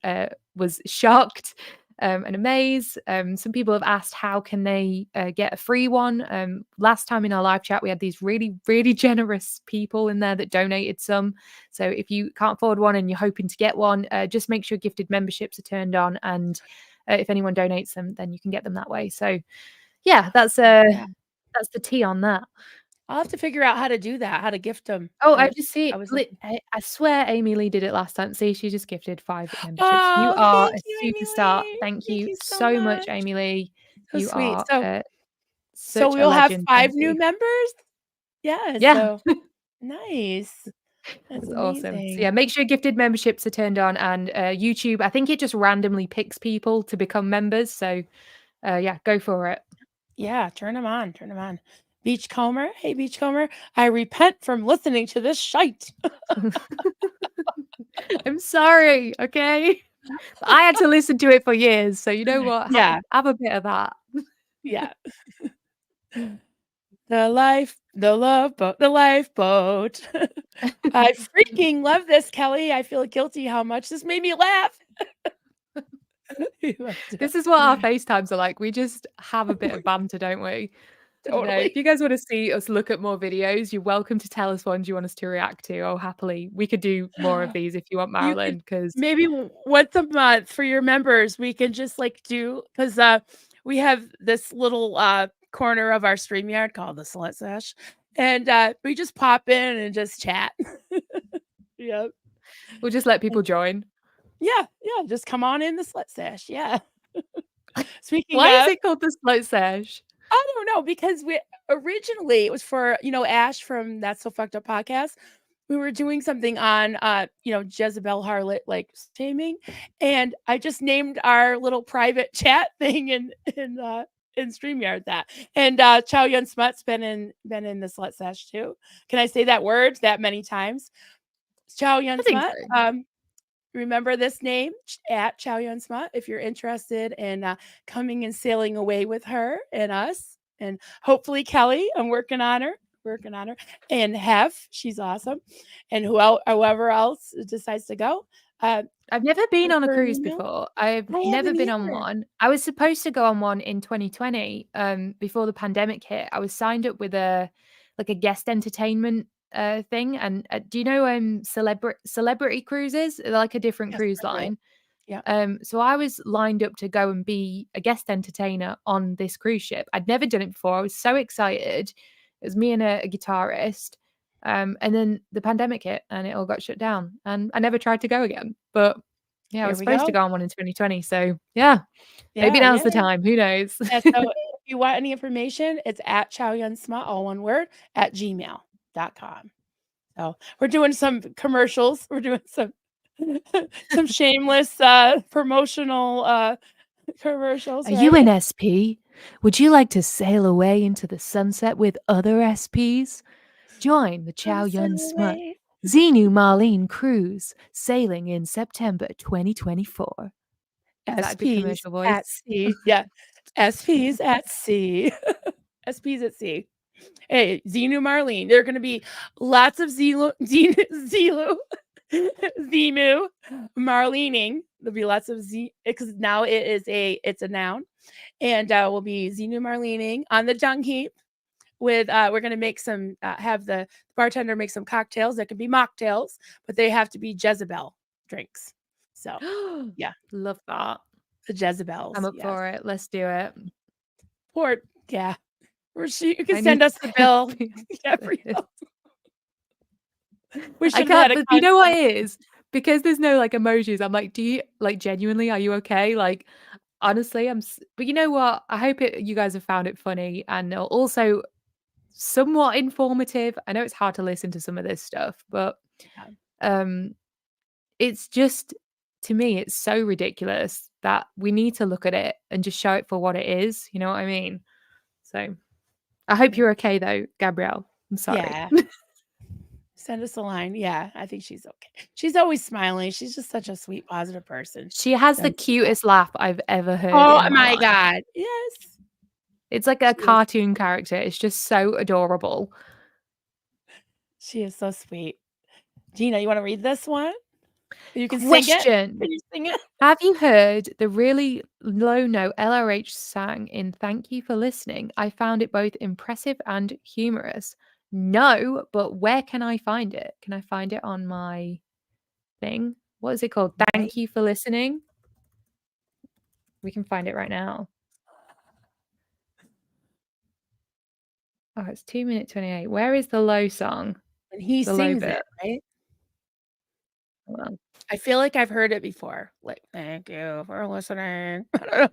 [SPEAKER 2] was shocked and amazed. Some people have asked how can they get a free one. Last time in our live chat, we had these really, really generous people in there that donated some. So if you can't afford one and you're hoping to get one, just make sure gifted memberships are turned on. And if anyone donates them, then you can get them that way. So yeah, that's the tea on that.
[SPEAKER 1] I'll have to figure out how to do that, how to gift them.
[SPEAKER 2] Oh, I just see
[SPEAKER 1] I was
[SPEAKER 2] I swear Amy Lee did it last time. See, she just gifted 5 memberships. You
[SPEAKER 1] Oh,
[SPEAKER 2] are
[SPEAKER 1] thank
[SPEAKER 2] a
[SPEAKER 1] you, Amy
[SPEAKER 2] superstar.
[SPEAKER 1] Lee.
[SPEAKER 2] Thank
[SPEAKER 1] Thank
[SPEAKER 2] you
[SPEAKER 1] you so
[SPEAKER 2] so much,
[SPEAKER 1] much.
[SPEAKER 2] Amy Lee.
[SPEAKER 1] So
[SPEAKER 2] You
[SPEAKER 1] sweet.
[SPEAKER 2] are
[SPEAKER 1] So
[SPEAKER 2] such a
[SPEAKER 1] we'll have
[SPEAKER 2] legend.
[SPEAKER 1] 5
[SPEAKER 2] Thank
[SPEAKER 1] new
[SPEAKER 2] you.
[SPEAKER 1] members? Yeah,
[SPEAKER 2] Yeah.
[SPEAKER 1] so nice. That's
[SPEAKER 2] That's awesome. So
[SPEAKER 1] amazing.
[SPEAKER 2] yeah, make sure gifted memberships are turned on, and YouTube, I think it just randomly picks people to become members. So yeah, go for it.
[SPEAKER 1] Yeah, turn them on. Turn them on. Beachcomber. Hey, Beachcomber. I repent from listening to this shite.
[SPEAKER 2] I'm sorry, okay? I had to listen to it for years, so you know what?
[SPEAKER 1] Yeah.
[SPEAKER 2] Have a bit of that.
[SPEAKER 1] Yeah. The lifeboat. I freaking love this, Kelly. I feel guilty how much this made me laugh.
[SPEAKER 2] This is what our FaceTimes are like. We just have a bit of banter, don't we? I don't know.
[SPEAKER 1] Totally.
[SPEAKER 2] If you guys want to see us look at more videos, you're welcome to tell us ones you want us to react to. Oh, happily, we could do more of these if you want,
[SPEAKER 1] You
[SPEAKER 2] Marilyn,
[SPEAKER 1] could
[SPEAKER 2] because
[SPEAKER 1] maybe once a month for your members, we can just do, because we have this little corner of our StreamYard called the Slut Sesh, and we just pop in and just chat. Yep.
[SPEAKER 2] we'll just let people join.
[SPEAKER 1] Yeah, just come on in the Slut Sesh. Yeah. Speaking
[SPEAKER 2] Why is
[SPEAKER 1] of,
[SPEAKER 2] it called the Slut Sesh?
[SPEAKER 1] I don't know, because originally it was for Ash from That's So Fucked Up podcast. We were doing something on Jezebel harlot shaming, and I just named our little private chat thing in StreamYard that. And Chow Yun Smut's been in the Slut Sesh too. Can I say that word that many times? Chow Yun Smut.
[SPEAKER 2] So.
[SPEAKER 1] Remember this name at Chow Yun Smut if you're interested in coming and sailing away with her and us, and hopefully Kelly. I'm working on her, and Hef. She's awesome, and whoever else decides to go.
[SPEAKER 2] I've never been on a cruise
[SPEAKER 1] email.
[SPEAKER 2] before. I've
[SPEAKER 1] I
[SPEAKER 2] never
[SPEAKER 1] haven't
[SPEAKER 2] been on
[SPEAKER 1] either.
[SPEAKER 2] one. I was supposed to go on one in 2020, before the pandemic hit. I was signed up with a guest entertainment thing. And do you know celebrity cruises? They're like a different cruise line.
[SPEAKER 1] Yeah.
[SPEAKER 2] So I was lined up to go and be a guest entertainer on this cruise ship. I'd never done it before. I was so excited. It was me and a guitarist. And then the pandemic hit and it all got shut down. And I never tried to go again. But Yeah, I
[SPEAKER 1] Here
[SPEAKER 2] was
[SPEAKER 1] we
[SPEAKER 2] supposed to
[SPEAKER 1] go.
[SPEAKER 2] go on one in 2020, so yeah, maybe
[SPEAKER 1] Yeah,
[SPEAKER 2] now's the
[SPEAKER 1] yay.
[SPEAKER 2] time. Who knows?
[SPEAKER 1] Yeah, so if you want any information, it's at chowyunsma, all one word, at gmail.com. So we're doing some commercials. We're doing some some shameless promotional commercials,
[SPEAKER 2] Are you
[SPEAKER 1] right?
[SPEAKER 2] an SP? Would you like to sail away into the sunset with other SPs? Join the Chow Yun Smut
[SPEAKER 1] Away.
[SPEAKER 2] Xenu Marlene cruise sailing in September 2024. Is that a good
[SPEAKER 1] SPs
[SPEAKER 2] commercial voice?
[SPEAKER 1] at sea. Yeah. SPs at sea. SPs at sea. Hey, Xenu Marlene. There are going to be lots of Zemu Marlening. There'll be lots of Z because now it's a noun. And we'll be Xenu Marlening on the dung heap with we're going to make some have the bartender make some cocktails that can be mocktails, but they have to be Jezebel drinks. So yeah,
[SPEAKER 2] love that.
[SPEAKER 1] The Jezebels.
[SPEAKER 2] I'm up for it. Let's do it.
[SPEAKER 1] Or yeah, or you
[SPEAKER 2] I
[SPEAKER 1] can send
[SPEAKER 2] need
[SPEAKER 1] us the bill.
[SPEAKER 2] to
[SPEAKER 1] Gabrielle. We
[SPEAKER 2] I
[SPEAKER 1] should have
[SPEAKER 2] can't,
[SPEAKER 1] had a
[SPEAKER 2] but you know what
[SPEAKER 1] contest.
[SPEAKER 2] it is? Because there's no like emojis. I'm like, do you like genuinely? Are you okay? Like, honestly, but you know what? I hope you guys have found it funny and also somewhat informative. I know it's hard to listen to some of this stuff, but it's just, to me, it's so ridiculous that we need to look at it and just show it for what it is. You know what I mean? So I hope you're okay though, Gabrielle. I'm sorry.
[SPEAKER 1] Yeah. Send us a line. Yeah, I think she's okay. She's always smiling. She's just such a sweet, positive person.
[SPEAKER 2] She has the cutest laugh I've ever heard.
[SPEAKER 1] Oh
[SPEAKER 2] in
[SPEAKER 1] my
[SPEAKER 2] life.
[SPEAKER 1] God. Yes.
[SPEAKER 2] It's like a cartoon character. It's just so adorable.
[SPEAKER 1] She is so sweet. Gina, you want to read this one? You can
[SPEAKER 2] Question.
[SPEAKER 1] sing it. Can you sing it?
[SPEAKER 2] Have you heard the really low note LRH sang in Thank You for Listening? I found it both impressive and humorous. No, but where can I find it? Can I find it on my thing? What is it called? Thank You for Listening. We can find it right now. Oh, it's 2 minutes 28. Where is the low song?
[SPEAKER 1] And he
[SPEAKER 2] The low
[SPEAKER 1] sings
[SPEAKER 2] bit.
[SPEAKER 1] it, right?
[SPEAKER 2] Hold on.
[SPEAKER 1] I feel like I've heard it before. Like, thank you for listening. I don't know.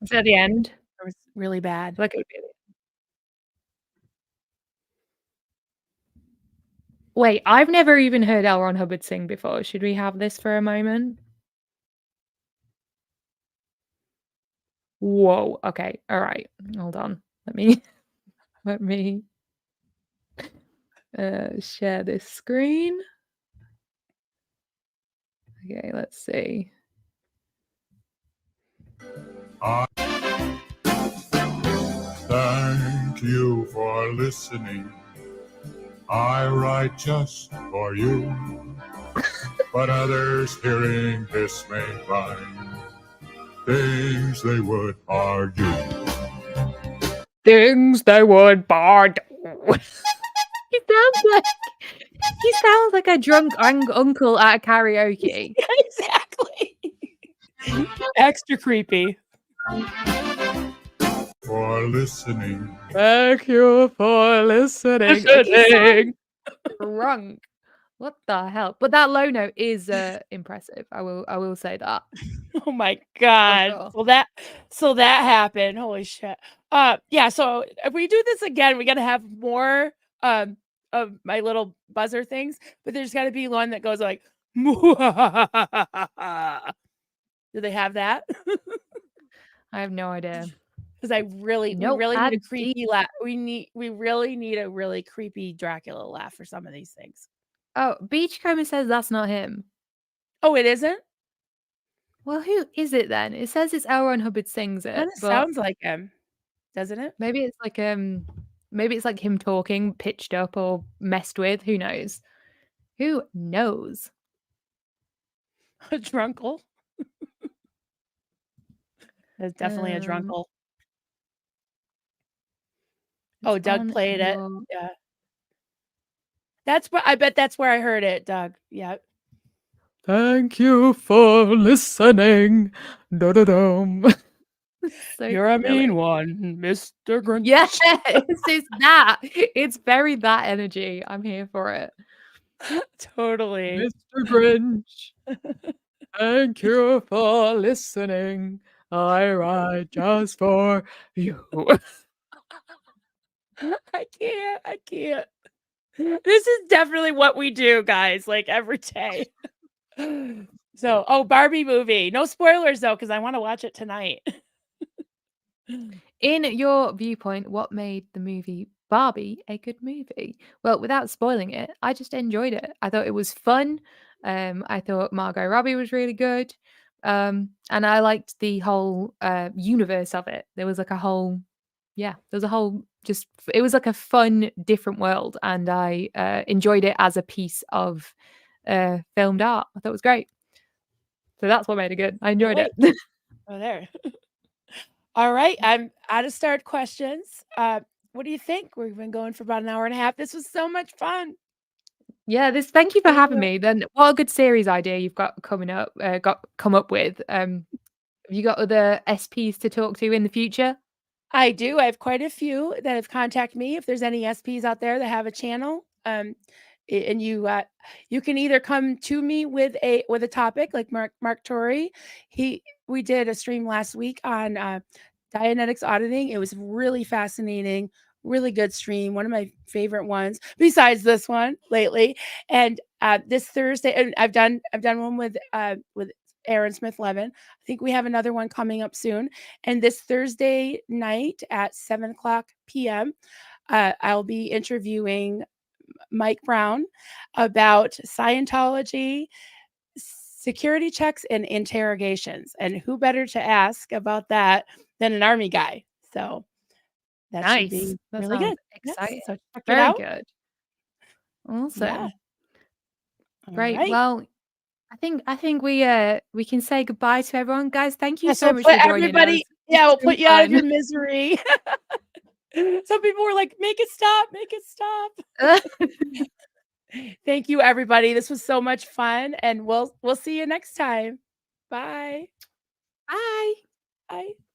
[SPEAKER 2] Is that the end?
[SPEAKER 1] It was really bad.
[SPEAKER 2] Like it would be. Wait, I've never even heard L. Ron Hubbard sing before. Should we have this for a moment? Whoa. Okay. All right. Hold on. Let me share this screen. Okay, let's see.
[SPEAKER 4] Thank you for listening. I write just for you, but others hearing this may find things they would argue.
[SPEAKER 2] Things they would bardo. He sounds like a drunk uncle at a karaoke.
[SPEAKER 1] Exactly. Extra creepy.
[SPEAKER 4] For listening.
[SPEAKER 2] Thank you for listening. Drunk. What the hell? But that low note is impressive. I will say that.
[SPEAKER 1] Oh my God.
[SPEAKER 2] Sure.
[SPEAKER 1] So that happened. Holy shit. Yeah, so if we do this again, we gotta have more of my little buzzer things, but there's gotta be one that goes like do they have that?
[SPEAKER 2] I have no idea.
[SPEAKER 1] Because we really need a creepy laugh. We really need a really creepy Dracula laugh for some of these things.
[SPEAKER 2] Oh, Beachcomber says that's not him.
[SPEAKER 1] Oh, it isn't?
[SPEAKER 2] Well, who is it then? It says it's L. Ron Hubbard sings it.
[SPEAKER 1] Kind of sounds like him, doesn't it?
[SPEAKER 2] Maybe it's like him talking pitched up or messed with. Who knows? Who knows?
[SPEAKER 1] A drunkle. That's definitely a drunkle. Oh, Doug played it. Yeah. I bet that's where I heard it, Doug. Yeah.
[SPEAKER 2] Thank you for listening. Da-da-dum. So
[SPEAKER 1] you're a
[SPEAKER 2] silly.
[SPEAKER 1] mean one, Mr. Grinch.
[SPEAKER 2] Yes, it's that. It's very that energy. I'm here for it.
[SPEAKER 1] Totally.
[SPEAKER 2] Mr. Grinch. Thank you for listening. I write just for you.
[SPEAKER 1] I can't. This is definitely what we do, guys, like every day. So, Barbie movie. No spoilers though, because I want to watch it tonight.
[SPEAKER 2] In your viewpoint, what made the movie Barbie a good movie? Well, without spoiling it, I just enjoyed it. I thought it was fun. I thought Margot Robbie was really good. And I liked the whole universe of it. There was like a whole, there was a whole it was like a fun, different world. And I enjoyed it as a piece of filmed art. I thought it was great. So that's what made it good. I enjoyed it.
[SPEAKER 1] Oh, there. All right, I'm out of start questions. What do you think? We've been going for about an hour and a half. This was so much fun.
[SPEAKER 2] Yeah, thank you for having me. Then what a good series idea you've got coming up, come up with. Have you got other SPs to talk to in the future?
[SPEAKER 1] I do. I have quite a few that have contacted me. If there's any SPs out there that have a channel, and you can either come to me with a topic like Mark Torrey. We did a stream last week on Dianetics auditing. It was really fascinating, really good stream. One of my favorite ones besides this one lately. And this Thursday, and I've done one with Aaron Smith Levin. I think we have another one coming up soon. And this Thursday night at 7:00 p.m., I'll be interviewing Mike Brown about Scientology, security checks, and interrogations. And who better to ask about that than an Army guy? So that should
[SPEAKER 2] Nice.
[SPEAKER 1] be
[SPEAKER 2] That
[SPEAKER 1] really
[SPEAKER 2] sounds
[SPEAKER 1] good.
[SPEAKER 2] exciting.
[SPEAKER 1] Yes, so check it
[SPEAKER 2] Very
[SPEAKER 1] out.
[SPEAKER 2] good. Awesome.
[SPEAKER 1] Yeah.
[SPEAKER 2] Great.
[SPEAKER 1] right.
[SPEAKER 2] Well, I think we can say goodbye to everyone, guys. Thank you
[SPEAKER 1] Yeah,
[SPEAKER 2] so
[SPEAKER 1] so
[SPEAKER 2] much
[SPEAKER 1] put
[SPEAKER 2] for joining us.
[SPEAKER 1] everybody,
[SPEAKER 2] It's
[SPEAKER 1] we'll
[SPEAKER 2] so
[SPEAKER 1] put you out of
[SPEAKER 2] fun.
[SPEAKER 1] your misery. Some people were like, make it stop, make it stop. Thank you, everybody. This was so much fun, and we'll see you next time. Bye.
[SPEAKER 2] Bye.
[SPEAKER 1] Bye.